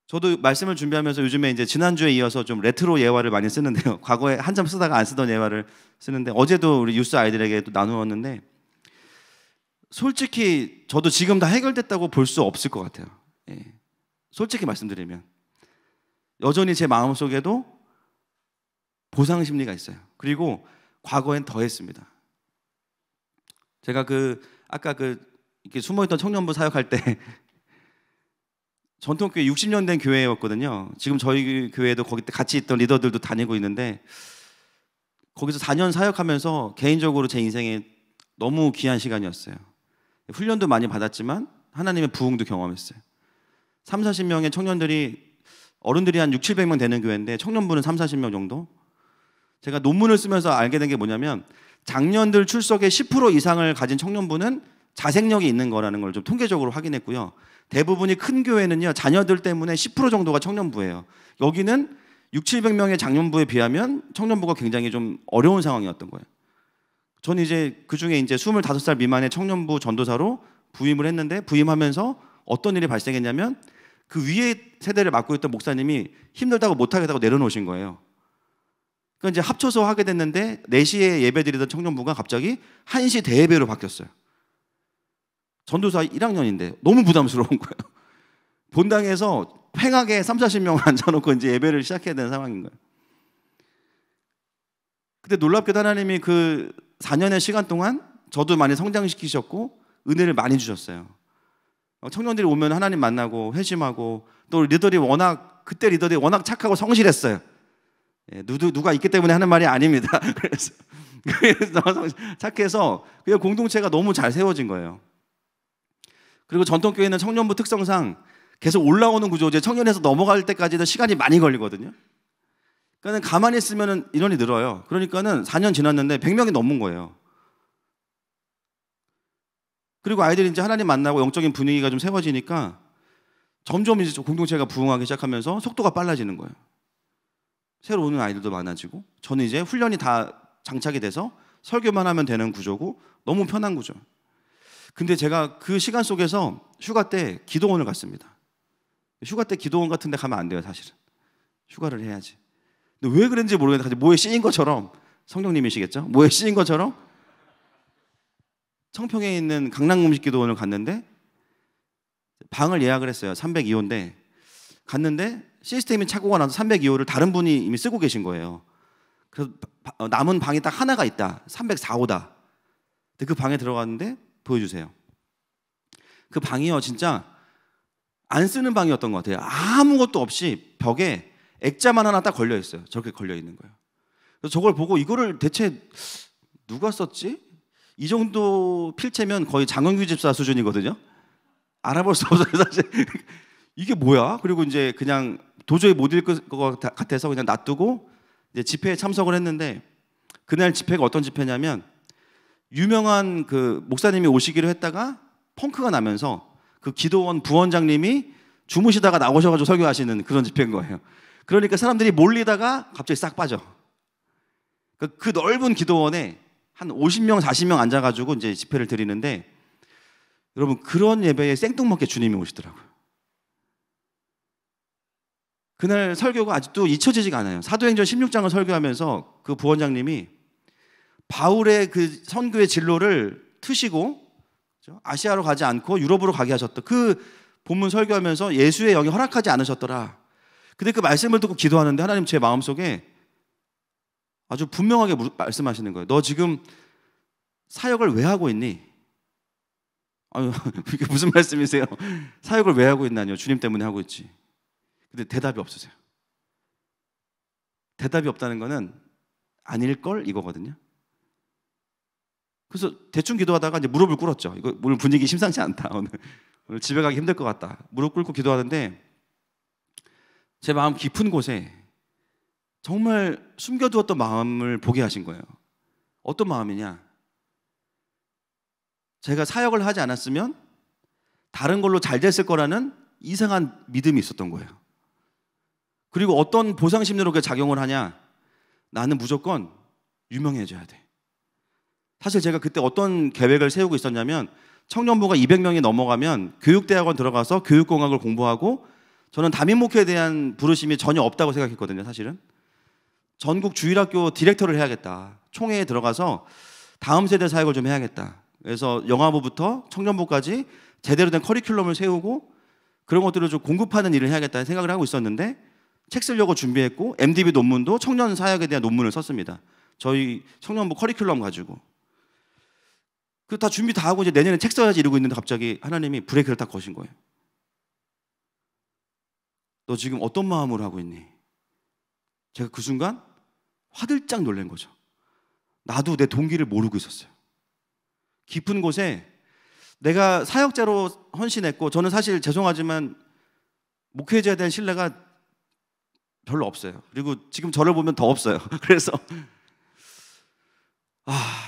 저도 말씀을 준비하면서 요즘에 이제 지난주에 이어서 좀 레트로 예화를 많이 쓰는데요. 과거에 한참 쓰다가 안 쓰던 예화를 쓰는데 어제도 우리 유스 아이들에게 또 나누었는데 솔직히 저도 지금 다 해결됐다고 볼 수 없을 것 같아요. 예. 솔직히 말씀드리면 여전히 제 마음속에도 보상 심리가 있어요. 그리고 과거엔 더 했습니다. 제가 아까 이렇게 숨어있던 청년부 사역할 때 전통교회 60년 된 교회였거든요. 지금 저희 교회도 거기 같이 있던 리더들도 다니고 있는데 거기서 4년 사역하면서 개인적으로 제 인생에 너무 귀한 시간이었어요. 훈련도 많이 받았지만 하나님의 부흥도 경험했어요. 3, 40명의 청년들이 어른들이 한 6, 700명 되는 교회인데 청년부는 3, 40명 정도. 제가 논문을 쓰면서 알게 된 게 뭐냐면 장년들 출석의 10% 이상을 가진 청년부는 자생력이 있는 거라는 걸 좀 통계적으로 확인했고요. 대부분이 큰 교회는요, 자녀들 때문에 10% 정도가 청년부예요. 여기는 6, 700명의 장년부에 비하면 청년부가 굉장히 좀 어려운 상황이었던 거예요. 저는 이제 그 중에 이제 25살 미만의 청년부 전도사로 부임을 했는데 부임하면서 어떤 일이 발생했냐면 그 위에 세대를 맡고 있던 목사님이 힘들다고 못하겠다고 내려놓으신 거예요. 그러니까 이제 합쳐서 하게 됐는데 4시에 예배드리던 청년부가 갑자기 1시 대예배로 바뀌었어요. 전도사 1학년인데 너무 부담스러운 거예요. 본당에서 횡하게 30-40명 앉아놓고 이제 예배를 시작해야 되는 상황인 거예요. 근데 놀랍게도 하나님이 그 4년의 시간 동안 저도 많이 성장시키셨고 은혜를 많이 주셨어요. 청년들이 오면 하나님 만나고 회심하고, 또 리더들이 그때 리더들이 워낙 착하고 성실했어요. 예, 누가 있기 때문에 하는 말이 아닙니다. 그래서 착해서 그냥 공동체가 너무 잘 세워진 거예요. 그리고 전통교회는 청년부 특성상 계속 올라오는 구조죠. 청년에서 넘어갈 때까지도 시간이 많이 걸리거든요. 그러니까 가만히 있으면 인원이 늘어요. 그러니까는 4년 지났는데 100명이 넘은 거예요. 그리고 아이들이 이제 하나님 만나고 영적인 분위기가 좀 세워지니까 점점 이제 공동체가 부흥하기 시작하면서 속도가 빨라지는 거예요. 새로 오는 아이들도 많아지고, 저는 이제 훈련이 다 장착이 돼서 설교만 하면 되는 구조고 너무 편한 구조. 근데 제가 그 시간 속에서 휴가 때 기도원을 갔습니다. 휴가 때 기도원 같은 데 가면 안 돼요, 사실은. 휴가를 해야지. 근데 왜 그런지 모르겠는데 뭐에 씌인 것처럼, 성령님이시겠죠? 뭐에 씌인 것처럼 청평에 있는 강남금식 기도원을 갔는데 방을 예약을 했어요. 302호인데 갔는데 시스템이 착오가 나서 302호를 다른 분이 이미 쓰고 계신 거예요. 그래서 남은 방이 딱 하나가 있다. 304호다. 근데 그 방에 들어갔는데 보여주세요. 그 방이요, 진짜 안 쓰는 방이었던 것 같아요. 아무것도 없이 벽에 액자만 하나 딱 걸려 있어요. 저렇게 걸려 있는 거예요. 그래서 저걸 보고 이거를 대체 누가 썼지? 이 정도 필체면 거의 장은규 집사 수준이거든요. 알아볼 수 없어요, 사실. 이게 뭐야? 그리고 이제 그냥 도저히 못 읽을 것 같아서 그냥 놔두고 이제 집회에 참석을 했는데, 그날 집회가 어떤 집회냐면 유명한 그 목사님이 오시기로 했다가 펑크가 나면서 그 기도원 부원장님이 주무시다가 나오셔가지고 설교하시는 그런 집회인 거예요. 그러니까 사람들이 몰리다가 갑자기 싹 빠져. 그 넓은 기도원에 한 50명, 40명 앉아가지고 이제 집회를 드리는데, 여러분 그런 예배에 생뚱맞게 주님이 오시더라고요. 그날 설교가 아직도 잊혀지지가 않아요. 사도행전 16장을 설교하면서 그 부원장님이 바울의 그 선교의 진로를 트시고 아시아로 가지 않고 유럽으로 가게 하셨다. 그 본문 설교하면서 예수의 영이 허락하지 않으셨더라. 근데 그 말씀을 듣고 기도하는데 하나님 제 마음속에 아주 분명하게 말씀하시는 거예요. 너 지금 사역을 왜 하고 있니? 아유, 이게 무슨 말씀이세요? 사역을 왜 하고 있나요? 주님 때문에 하고 있지. 근데 대답이 없으세요. 대답이 없다는 거는 아닐걸 이거거든요. 그래서 대충 기도하다가 이제 무릎을 꿇었죠. 이거 오늘 분위기 심상치 않다. 오늘 집에 가기 힘들 것 같다. 무릎 꿇고 기도하는데 제 마음 깊은 곳에 정말 숨겨두었던 마음을 보게 하신 거예요. 어떤 마음이냐? 제가 사역을 하지 않았으면 다른 걸로 잘 됐을 거라는 이상한 믿음이 있었던 거예요. 그리고 어떤 보상 심리로 그게 작용을 하냐? 나는 무조건 유명해져야 돼. 사실 제가 그때 어떤 계획을 세우고 있었냐면, 청년부가 200명이 넘어가면 교육대학원 들어가서 교육공학을 공부하고, 저는 담임목회에 대한 부르심이 전혀 없다고 생각했거든요, 사실은. 전국 주일학교 디렉터를 해야겠다. 총회에 들어가서 다음 세대 사역을 좀 해야겠다. 그래서 영화부부터 청년부까지 제대로 된 커리큘럼을 세우고 그런 것들을 좀 공급하는 일을 해야겠다는 생각을 하고 있었는데, 책 쓰려고 준비했고 MDB 논문도 청년 사역에 대한 논문을 썼습니다. 저희 청년부 커리큘럼 가지고. 그 다 준비 다 하고 이제 내년에 책 써야지 이러고 있는데 갑자기 하나님이 브레이크를 딱 거신 거예요. 너 지금 어떤 마음으로 하고 있니? 제가 그 순간 화들짝 놀란 거죠. 나도 내 동기를 모르고 있었어요. 깊은 곳에 내가 사역자로 헌신했고, 저는 사실 죄송하지만 목회자에 대한 신뢰가 별로 없어요. 그리고 지금 저를 보면 더 없어요. 그래서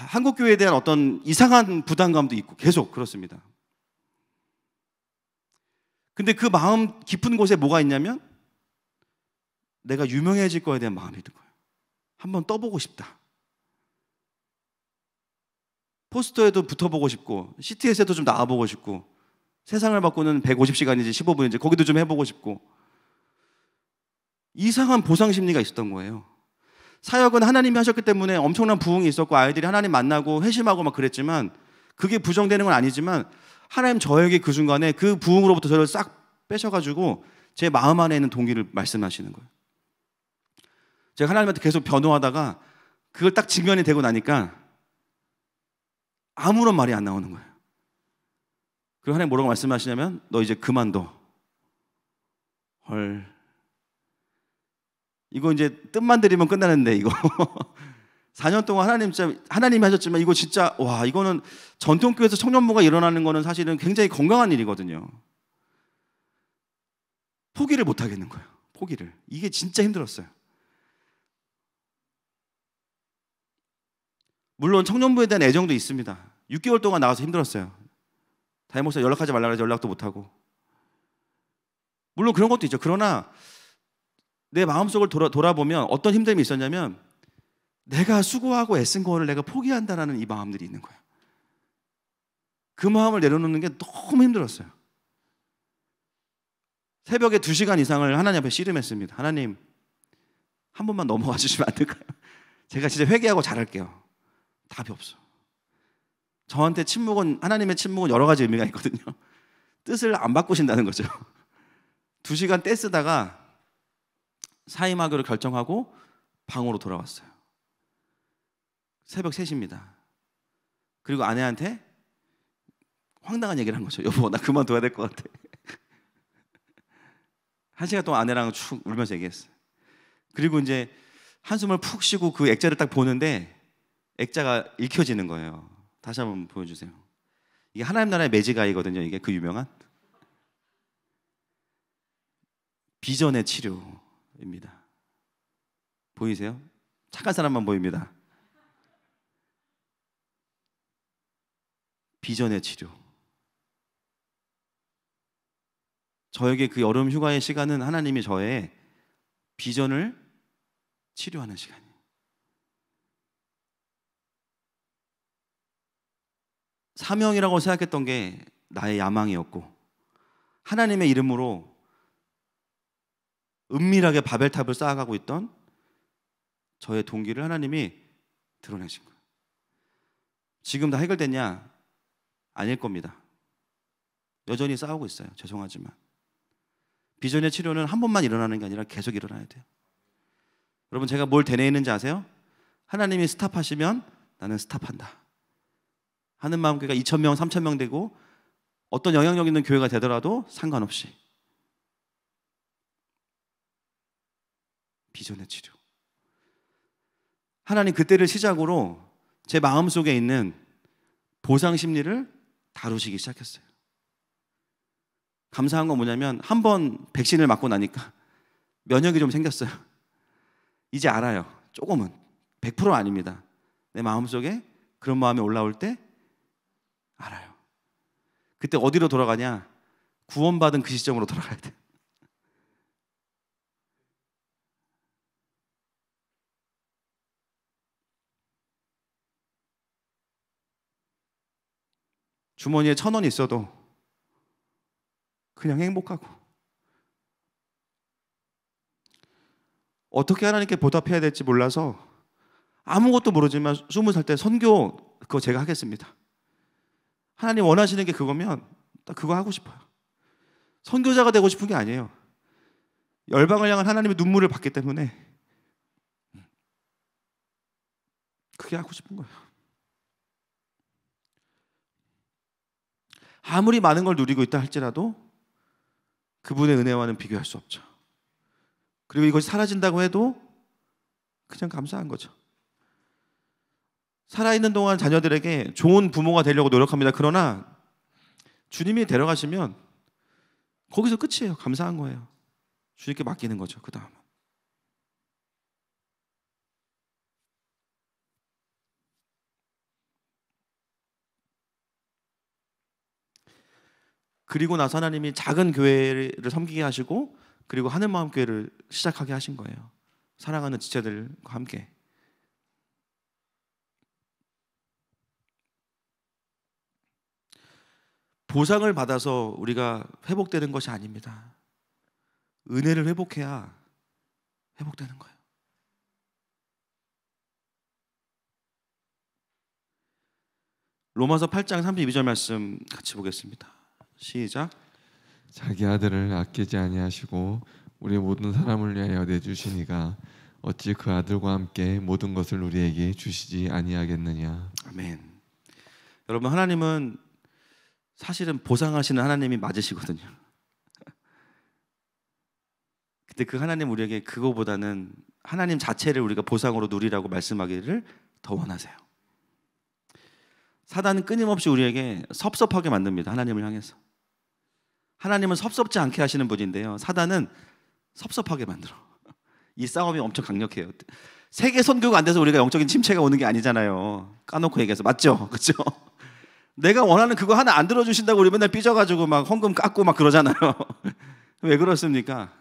한국교회에 대한 어떤 이상한 부담감도 있고 계속 그렇습니다. 근데 그 마음 깊은 곳에 뭐가 있냐면 내가 유명해질 거에 대한 마음이 든 거예요. 한번 떠보고 싶다. 포스터에도 붙어보고 싶고 CTS에도 좀 나와보고 싶고 세상을 바꾸는 150시간인지 15분인지 거기도 좀 해보고 싶고 이상한 보상 심리가 있었던 거예요. 사역은 하나님이 하셨기 때문에 엄청난 부흥이 있었고 아이들이 하나님 만나고 회심하고 막 그랬지만 그게 부정되는 건 아니지만 하나님 저에게 그 순간에 그 부흥으로부터 저를 싹 빼셔가지고 제 마음 안에 있는 동기를 말씀하시는 거예요. 제가 하나님한테 계속 변호하다가 그걸 딱 직면이 되고 나니까 아무런 말이 안 나오는 거예요. 그리고 하나님 뭐라고 말씀하시냐면 너 이제 그만둬. 헐, 이거 이제 뜻만 들이면 끝나는데 이거 4년 동안 하나님이 하셨지만 이거 진짜 와, 이거는 전통교회에서 청년부가 일어나는 거는 사실은 굉장히 건강한 일이거든요. 포기를 못 하겠는 거예요. 포기를. 이게 진짜 힘들었어요. 물론 청년부에 대한 애정도 있습니다. 6개월 동안 나가서 힘들었어요. 담임 목사 연락하지 말라 그래서 연락도 못 하고. 물론 그런 것도 있죠. 그러나 내 마음속을 돌아보면 어떤 힘듦이 있었냐면 내가 수고하고 애쓴 거를 내가 포기한다라는 이 마음들이 있는 거예요. 그 마음을 내려놓는 게 너무 힘들었어요. 새벽에 2시간 이상을 하나님 앞에 씨름했습니다. 하나님, 한 번만 넘어가 주시면 안 될까요? 제가 진짜 회개하고 잘할게요. 답이 없어. 저한테 하나님의 침묵은 여러 가지 의미가 있거든요. 뜻을 안 바꾸신다는 거죠. 2시간 떼쓰다가 사임하기로 결정하고 방으로 돌아왔어요. 새벽 3시입니다. 그리고 아내한테 황당한 얘기를 한 거죠. 여보, 나 그만둬야 될 것 같아. 1시간 동안 아내랑 축 울면서 얘기했어요. 그리고 이제 한숨을 푹 쉬고 그 액자를 딱 보는데 액자가 읽혀지는 거예요. 다시 한번 보여주세요. 이게 하나님 나라의 매직아이거든요. 이게 그 유명한 비전의 치료입니다. 보이세요? 착한 사람만 보입니다. 비전의 치료. 저에게 그 여름 휴가의 시간은 하나님이 저의 비전을 치료하는 시간이에요. 사명이라고 생각했던 게 나의 야망이었고 하나님의 이름으로 은밀하게 바벨탑을 쌓아가고 있던 저의 동기를 하나님이 드러내신 거예요. 지금 다 해결됐냐? 아닐 겁니다. 여전히 싸우고 있어요. 죄송하지만 비전의 치료는 한 번만 일어나는 게 아니라 계속 일어나야 돼요. 여러분, 제가 뭘 되뇌이는지 아세요? 하나님이 스탑하시면 나는 스탑한다 하는 마음교회가 2,000명, 3,000명 되고 어떤 영향력 있는 교회가 되더라도 상관없이 비전의 치료. 하나님 그때를 시작으로 제 마음속에 있는 보상 심리를 다루시기 시작했어요. 감사한 건 뭐냐면 한 번 백신을 맞고 나니까 면역이 좀 생겼어요. 이제 알아요. 조금은. 100% 아닙니다. 내 마음속에 그런 마음이 올라올 때 알아요. 그때 어디로 돌아가냐? 구원받은 그 시점으로 돌아가야 돼. 주머니에 1,000원 있어도 그냥 행복하고 어떻게 하나님께 보답해야 될지 몰라서 아무것도 모르지만 20살 때 선교 그거 제가 하겠습니다. 하나님 원하시는 게 그거면 딱 그거 하고 싶어요. 선교자가 되고 싶은 게 아니에요. 열방을 향한 하나님의 눈물을 받기 때문에 그게 하고 싶은 거예요. 아무리 많은 걸 누리고 있다 할지라도 그분의 은혜와는 비교할 수 없죠. 그리고 이것이 사라진다고 해도 그냥 감사한 거죠. 살아있는 동안 자녀들에게 좋은 부모가 되려고 노력합니다. 그러나 주님이 데려가시면 거기서 끝이에요. 감사한 거예요. 주님께 맡기는 거죠. 그 다음은. 그리고 나서 하나님이 작은 교회를 섬기게 하시고 그리고 하늘마음교회를 시작하게 하신 거예요. 사랑하는 지체들과 함께. 보상을 받아서 우리가 회복되는 것이 아닙니다. 은혜를 회복해야 회복되는 거예요. 로마서 8장 32절 말씀 같이 보겠습니다. 시작. 자기 아들을 아끼지 아니하시고 우리 모든 사람을 위하여 내주시니가 어찌 그 아들과 함께 모든 것을 우리에게 주시지 아니하겠느냐. 아멘. 여러분, 하나님은 사실은 보상하시는 하나님이 맞으시거든요. 근데 그 하나님 우리에게 그거보다는 하나님 자체를 우리가 보상으로 누리라고 말씀하기를 더 원하세요. 사단은 끊임없이 우리에게 섭섭하게 만듭니다. 하나님을 향해서. 하나님은 섭섭지 않게 하시는 분인데요, 사단은 섭섭하게 만들어. 이 싸움이 엄청 강력해요. 세계 선교가 안 돼서 우리가 영적인 침체가 오는 게 아니잖아요. 까놓고 얘기해서. 맞죠? 그렇죠? 내가 원하는 그거 하나 안 들어주신다고 우리 맨날 삐져가지고 막 헌금 깎고 막 그러잖아요. 왜 그렇습니까?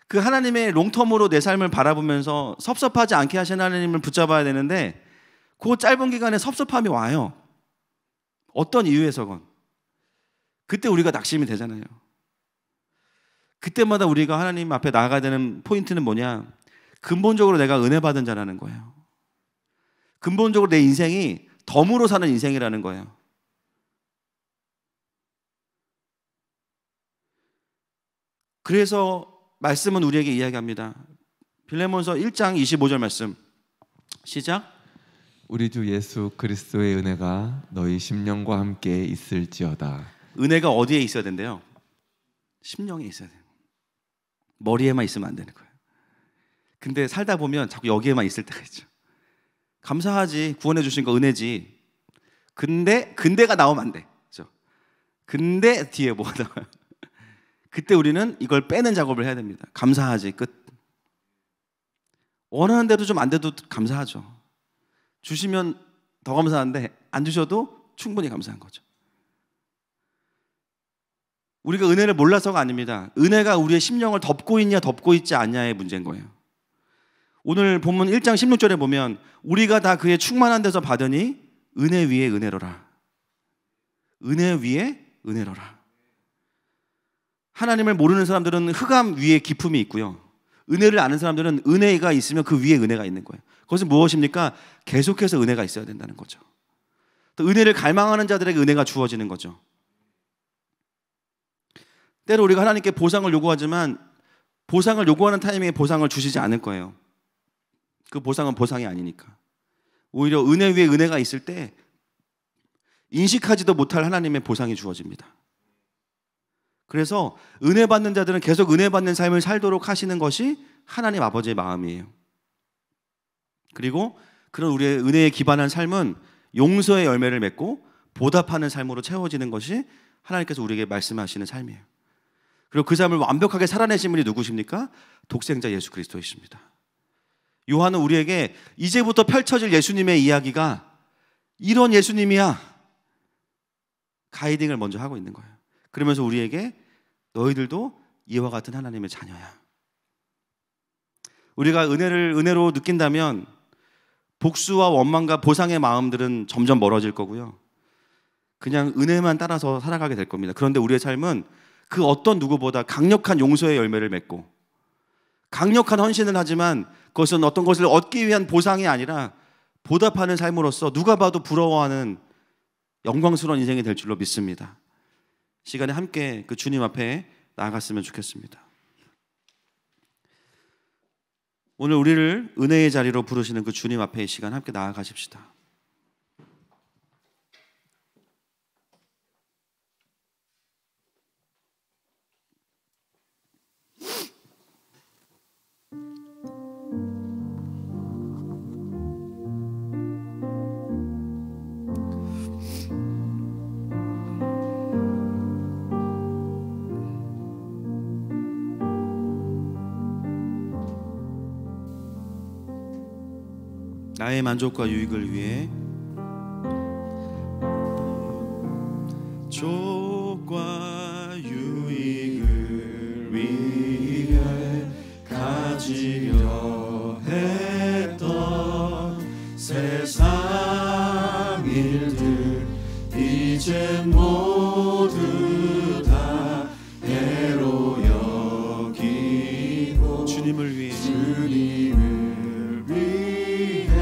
그 하나님의 롱텀으로 내 삶을 바라보면서 섭섭하지 않게 하시는 하나님을 붙잡아야 되는데, 그 짧은 기간에 섭섭함이 와요. 어떤 이유에서건. 그때 우리가 낙심이 되잖아요. 그때마다 우리가 하나님 앞에 나아가야 되는 포인트는 뭐냐? 근본적으로 내가 은혜 받은 자라는 거예요. 근본적으로 내 인생이 덤으로 사는 인생이라는 거예요. 그래서 말씀은 우리에게 이야기합니다. 빌레몬서 1장 25절 말씀 시작. 우리 주 예수 그리스도의 은혜가 너희 심령과 함께 있을지어다. 은혜가 어디에 있어야 된대요? 심령에 있어야 돼요. 머리에만 있으면 안 되는 거예요. 근데 살다 보면 자꾸 여기에만 있을 때가 있죠. 감사하지, 구원해 주신 거 은혜지. 근데가 나오면 안 돼. 그렇죠? 근데 뒤에 뭐가 나와요? 그때 우리는 이걸 빼는 작업을 해야 됩니다. 감사하지, 끝. 원하는 대로 좀 안 돼도 감사하죠. 주시면 더 감사한데 안 주셔도 충분히 감사한 거죠. 우리가 은혜를 몰라서가 아닙니다. 은혜가 우리의 심령을 덮고 있냐 덮고 있지 않냐의 문제인 거예요. 오늘 본문 1장 16절에 보면 우리가 다 그의 충만한 데서 받으니 은혜 위에 은혜로라. 은혜 위에 은혜로라. 하나님을 모르는 사람들은 흑암 위에 기품이 있고요, 은혜를 아는 사람들은 은혜가 있으면 그 위에 은혜가 있는 거예요. 그것은 무엇입니까? 계속해서 은혜가 있어야 된다는 거죠. 또 은혜를 갈망하는 자들에게 은혜가 주어지는 거죠. 때로 우리가 하나님께 보상을 요구하지만 보상을 요구하는 타이밍에 보상을 주시지 않을 거예요. 그 보상은 보상이 아니니까. 오히려 은혜 위에 은혜가 있을 때 인식하지도 못할 하나님의 보상이 주어집니다. 그래서 은혜 받는 자들은 계속 은혜 받는 삶을 살도록 하시는 것이 하나님 아버지의 마음이에요. 그리고 그런 우리의 은혜에 기반한 삶은 용서의 열매를 맺고 보답하는 삶으로 채워지는 것이 하나님께서 우리에게 말씀하시는 삶이에요. 그리고 그 삶을 완벽하게 살아내신 분이 누구십니까? 독생자 예수 그리스도이십니다. 요한은 우리에게 이제부터 펼쳐질 예수님의 이야기가 이런 예수님이야, 가이딩을 먼저 하고 있는 거예요. 그러면서 우리에게 너희들도 이와 같은 하나님의 자녀야. 우리가 은혜를 은혜로 느낀다면 복수와 원망과 보상의 마음들은 점점 멀어질 거고요, 그냥 은혜만 따라서 살아가게 될 겁니다. 그런데 우리의 삶은 그 어떤 누구보다 강력한 용서의 열매를 맺고 강력한 헌신을 하지만 그것은 어떤 것을 얻기 위한 보상이 아니라 보답하는 삶으로서 누가 봐도 부러워하는 영광스러운 인생이 될 줄로 믿습니다. 시간에 함께 그 주님 앞에 나아갔으면 좋겠습니다. 오늘 우리를 은혜의 자리로 부르시는 그 주님 앞에 이 시간 함께 나아가십시다. 나의 만족과 유익을 위해 만족과 유익을 위해 가지려 했던 세상 일들 이제 모두 다 해로 여기고 주님을 위해 주님을 위해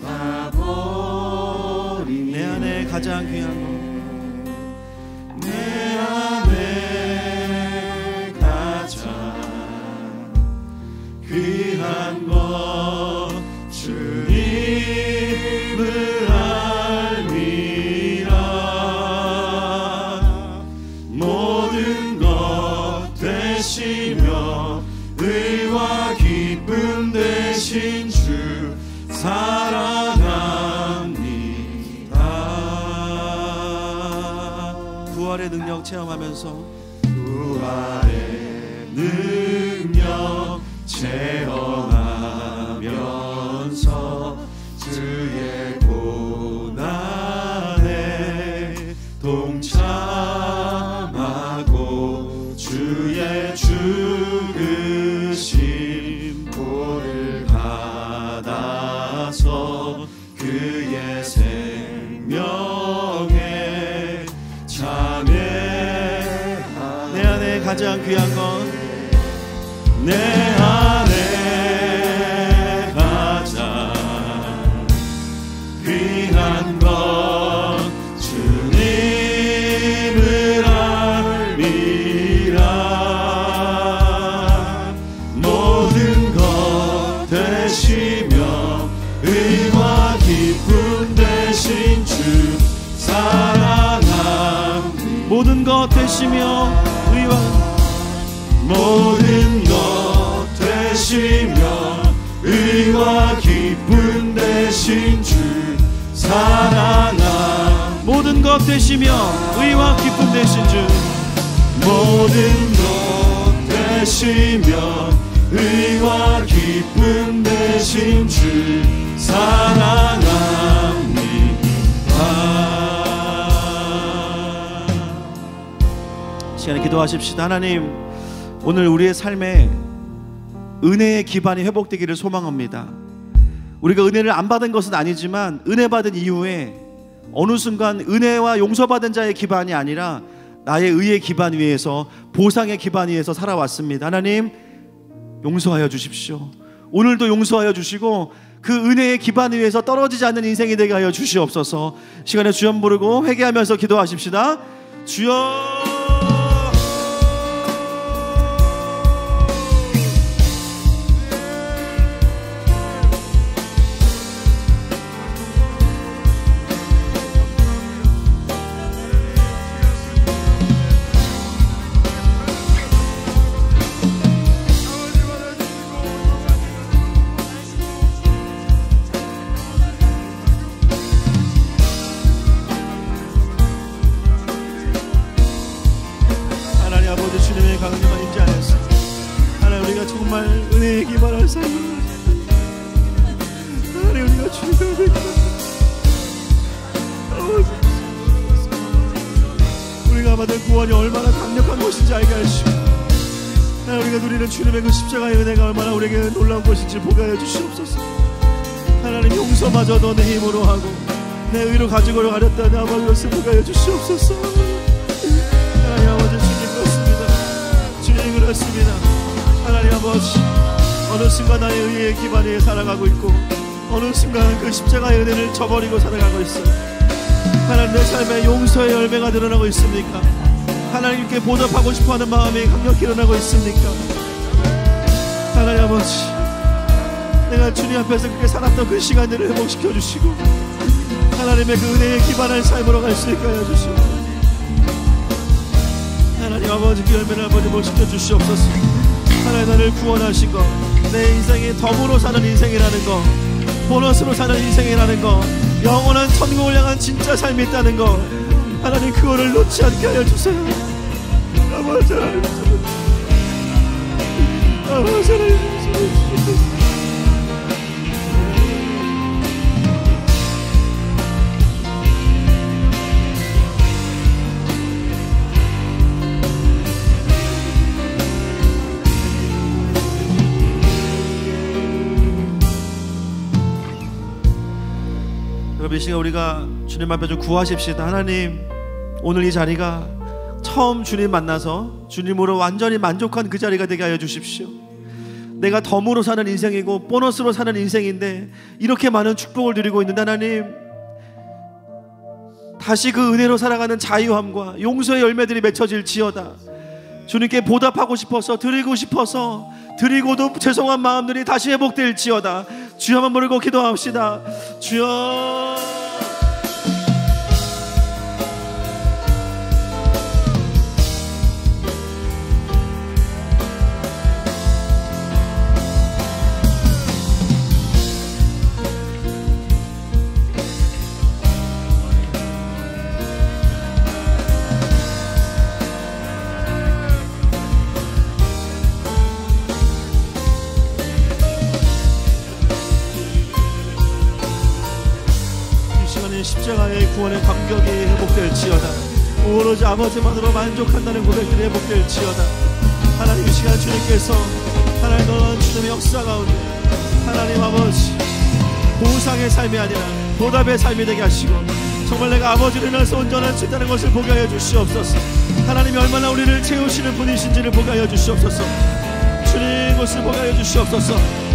다 버리고 사랑합니다. 부활의 능력 체험하면서 부활의 능력 체험하면서 주의 고난에 동참하고 주의 죽으심 보를 받아서 그의 생명에 참여하네. 내 안에 가장 귀한 건 내 안에 가장 귀한 건 주님을 알미라. 모든 것 되시며 의와 기쁨 되신 주 사랑합니다. 모든 것 되시며 의와 모든 것 되시며 의와 기쁨 되신 주 사랑합니다. 모든 것 되시며 의와 기쁨 되신 주 모든 것 되시며 의와 기쁨 되신 주 사랑합니다. 시간에 기도하십시다. 하나님, 오늘 우리의 삶에 은혜의 기반이 회복되기를 소망합니다. 우리가 은혜를 안 받은 것은 아니지만 은혜 받은 이후에 어느 순간 은혜와 용서받은 자의 기반이 아니라 나의 의의 기반 위에서, 보상의 기반 위에서 살아왔습니다. 하나님, 용서하여 주십시오. 오늘도 용서하여 주시고 그 은혜의 기반 위에서 떨어지지 않는 인생이 되게 하여 주시옵소서. 시간에 주여 부르고 회개하면서 기도하십시다. 주여. 우리가 받은 구원이 얼마나 강력한 것인지 알게 하시고, 우리가 누리는 주님의 그 십자가의 은혜가 얼마나 우리에게 놀라운 것인지 보게 하여 주시옵소서. 하나님, 용서마저도 내 힘으로 하고 내 의로 가지고 가렸다 내 아버지 것을 보게 하여 주시옵소서. 하나님 아버지, 주님 그렇습니다. 주님 그렇습니다. 하나님 아버지, 어느 순간 나의 의의 기반 위에 살아가고 있고 어느 순간 그 십자가의 은혜를 저버리고 살아가고 있어요. 하나님, 내 삶에 용서의 열매가 드러나고 있습니까? 하나님께 보답하고 싶어하는 마음이 강력히 일어나고 있습니까? 하나님 아버지, 내가 주님 앞에서 그렇게 살았던 그 시간들을 회복시켜 주시고 하나님의 그 은혜에 기반한 삶으로 갈 수 있게 하여 주시고, 하나님 아버지, 그 열매를 아버지 못 시켜 주시옵소서. 하나님, 나를 구원하신 것, 내 인생이 덤으로 사는 인생이라는 것, 보너스로 사는 인생이라는 것, 영원한 천국을 향한 진짜 삶이 있다는 것, 하나님 그거를 놓지 않게 하여 주세요. 아버지 하나님, 아버지 하나님, 이 시간 우리가 주님 앞에 좀 구하십시다. 하나님, 오늘 이 자리가 처음 주님 만나서 주님으로 완전히 만족한 그 자리가 되게 하여 주십시오. 내가 덤으로 사는 인생이고 보너스로 사는 인생인데 이렇게 많은 축복을 누리고 있는데, 하나님 다시 그 은혜로 살아가는 자유함과 용서의 열매들이 맺혀질지어다. 주님께 보답하고 싶어서, 드리고 싶어서, 드리고도 죄송한 마음들이 다시 회복될지어다. 주여 한번 부르고 기도합시다. 주여. 하나님 십자가의 구원의 감격이 회복될지어다. 오로지 아버지만으로 만족한다는 고백들이 회복될지어다. 하나님 이 시간 주님께서 하나님 놀라운 주님의 역사 가운데 하나님 아버지 보상의 삶이 아니라 보답의 삶이 되게 하시고 정말 내가 아버지를 인해서 온전할 수 있다는 것을 보게 하여 주시옵소서. 하나님이 얼마나 우리를 채우시는 분이신지를 보게 하여 주시옵소서. 주님 것을 보게 하여 주시옵소서.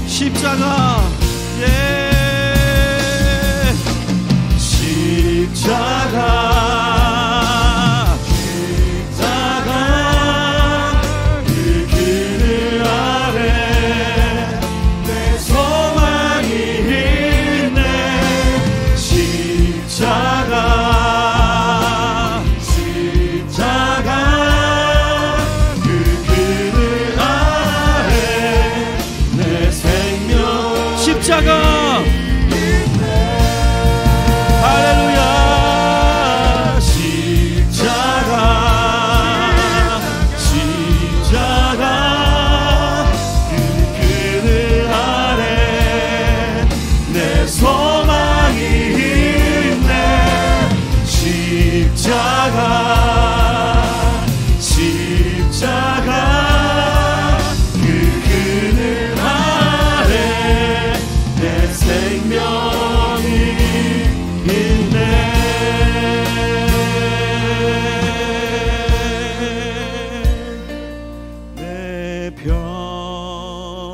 십자가 십자가 그 그늘 아래 내 소망이 있네. 십자가 그 그늘 아래 내 생명 십자가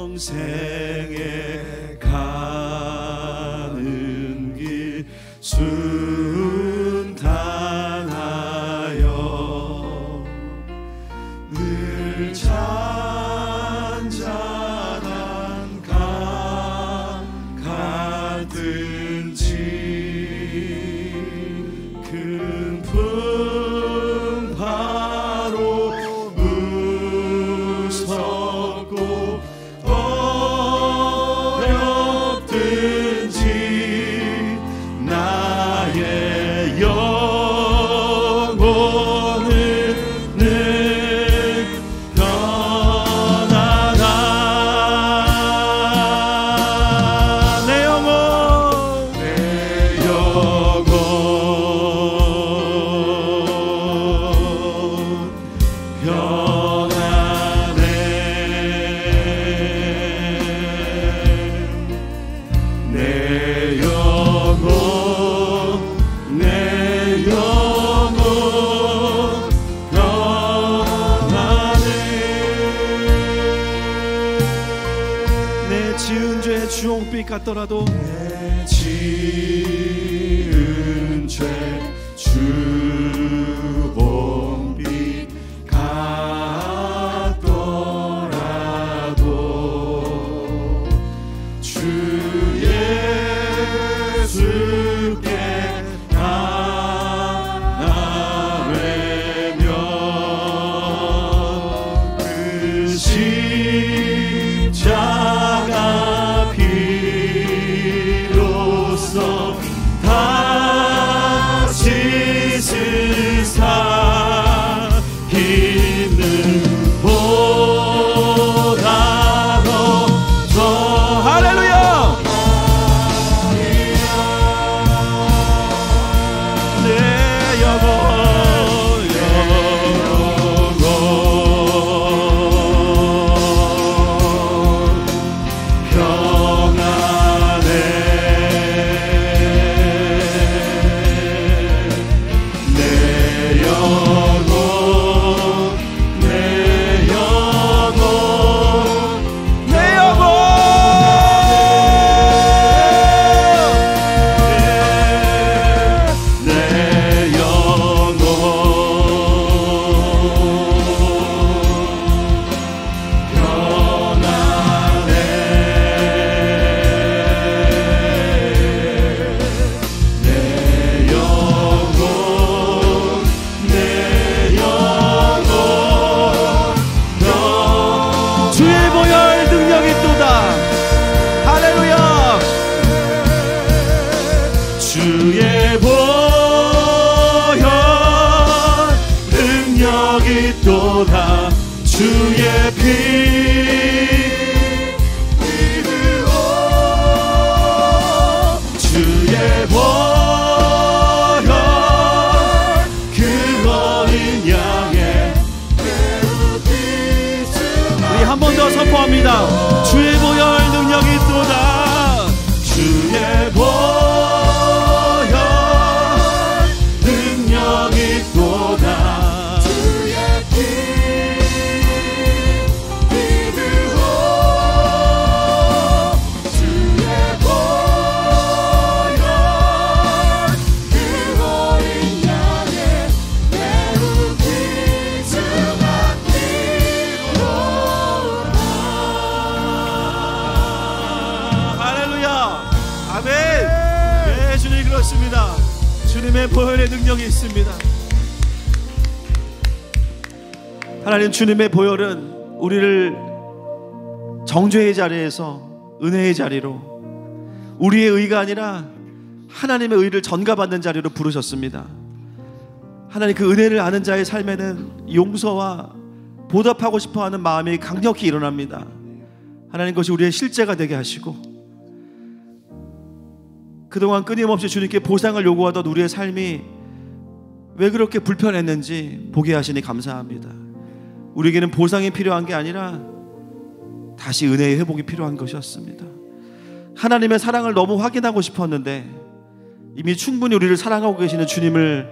평생에 가는 길 순탄하여 늘 잔잔한 강 가든지 큰 풍파로 무섭고 어렵든지 나의 영혼은 늘 편안하다. 내 영혼 지은 죄 주홍빛 같더라도 내 지은 죄 주홍빛 같더라도 주 예수께 나아가면 그 십자가 피로써 다시 세상 있는 보다 더 할렐루야 피 믿으오 주의 보혈 그 어린 양의 우리 한 번 더 선포합니다. 주의 보혈 능력이 있도다. 주의 보혈 능력이 있도다. 주의 피 믿으오 주의 보혈 그 어린 양의 매우 귀중한 피로다. 할렐루야 아멘. 예, 주님 그렇습니다. 주님의 보혈의 능력이 있습니다. 하나님, 주님의 보혈은 우리를 정죄의 자리에서 은혜의 자리로, 우리의 의가 아니라 하나님의 의를 전가받는 자리로 부르셨습니다. 하나님, 그 은혜를 아는 자의 삶에는 용서와 보답하고 싶어하는 마음이 강력히 일어납니다. 하나님, 그것이 우리의 실제가 되게 하시고, 그동안 끊임없이 주님께 보상을 요구하던 우리의 삶이 왜 그렇게 불편했는지 보게 하시니 감사합니다. 우리에게는 보상이 필요한 게 아니라 다시 은혜의 회복이 필요한 것이었습니다. 하나님의 사랑을 너무 확인하고 싶었는데 이미 충분히 우리를 사랑하고 계시는 주님을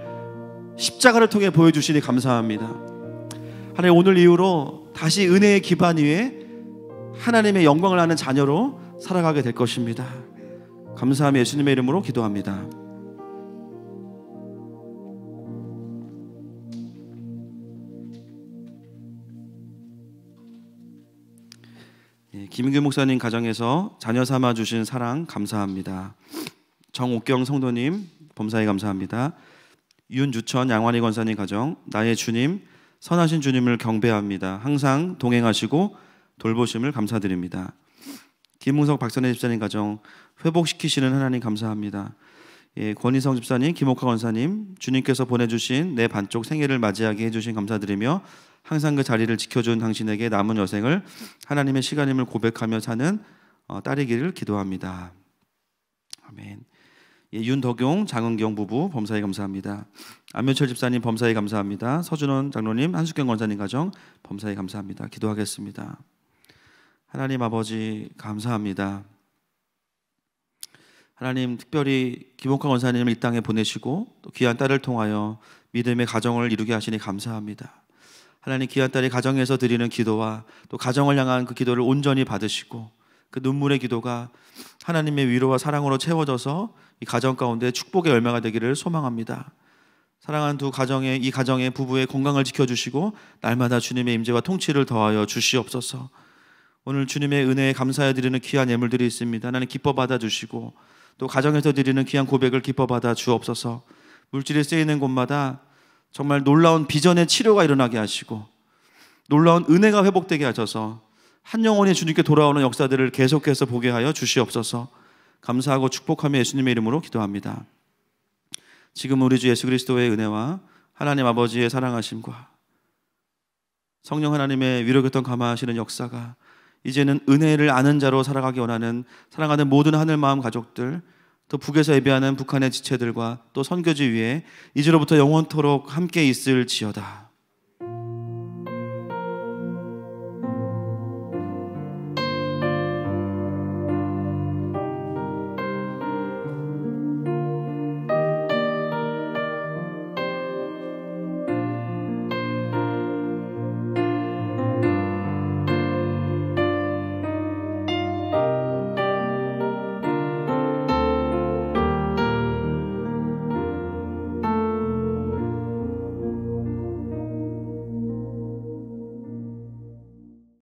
십자가를 통해 보여주시니 감사합니다. 하나님, 오늘 이후로 다시 은혜의 기반 위에 하나님의 영광을 아는 자녀로 살아가게 될 것입니다. 감사하며 예수님의 이름으로 기도합니다. 김인규 목사님 가정에서 자녀 삼아 주신 사랑 감사합니다. 정옥경 성도님 범사에 감사합니다. 윤주천 양환희 권사님 가정, 나의 주님 선하신 주님을 경배합니다. 항상 동행하시고 돌보심을 감사드립니다. 김웅석 박선혜 집사님 가정, 회복시키시는 하나님 감사합니다. 예, 권희성 집사님, 김옥화 권사님, 주님께서 보내주신 내 반쪽 생애를 맞이하게 해주신 감사드리며 항상 그 자리를 지켜준 당신에게 남은 여생을 하나님의 시간임을 고백하며 사는 딸이기를 기도합니다. 아멘. 예, 윤덕용, 장은경 부부 범사에 감사합니다. 안면철 집사님 범사에 감사합니다. 서준원 장로님, 한숙경 권사님 가정 범사에 감사합니다. 기도하겠습니다. 하나님 아버지 감사합니다. 하나님, 특별히 김옥화 권사님을 이 땅에 보내시고 또 귀한 딸을 통하여 믿음의 가정을 이루게 하시니 감사합니다. 하나님, 귀한 딸이 가정에서 드리는 기도와 또 가정을 향한 그 기도를 온전히 받으시고 그 눈물의 기도가 하나님의 위로와 사랑으로 채워져서 이 가정 가운데 축복의 열매가 되기를 소망합니다. 사랑하는 두 가정의 이 가정의 부부의 건강을 지켜주시고 날마다 주님의 임재와 통치를 더하여 주시옵소서. 오늘 주님의 은혜에 감사해 드리는 귀한 예물들이 있습니다. 하나님, 기뻐 받아주시고 또 가정에서 드리는 귀한 고백을 기뻐 받아 주옵소서. 물질이 쓰이는 곳마다 정말 놀라운 비전의 치료가 일어나게 하시고 놀라운 은혜가 회복되게 하셔서 한 영혼이 주님께 돌아오는 역사들을 계속해서 보게 하여 주시옵소서. 감사하고 축복하며 예수님의 이름으로 기도합니다. 지금 우리 주 예수 그리스도의 은혜와 하나님 아버지의 사랑하심과 성령 하나님의 위로교통 감화하시는 역사가 이제는 은혜를 아는 자로 살아가기 원하는 사랑하는 모든 하늘마음 가족들, 또 북에서 예배하는 북한의 지체들과 또 선교지 위에 이제로부터 영원토록 함께 있을지어다.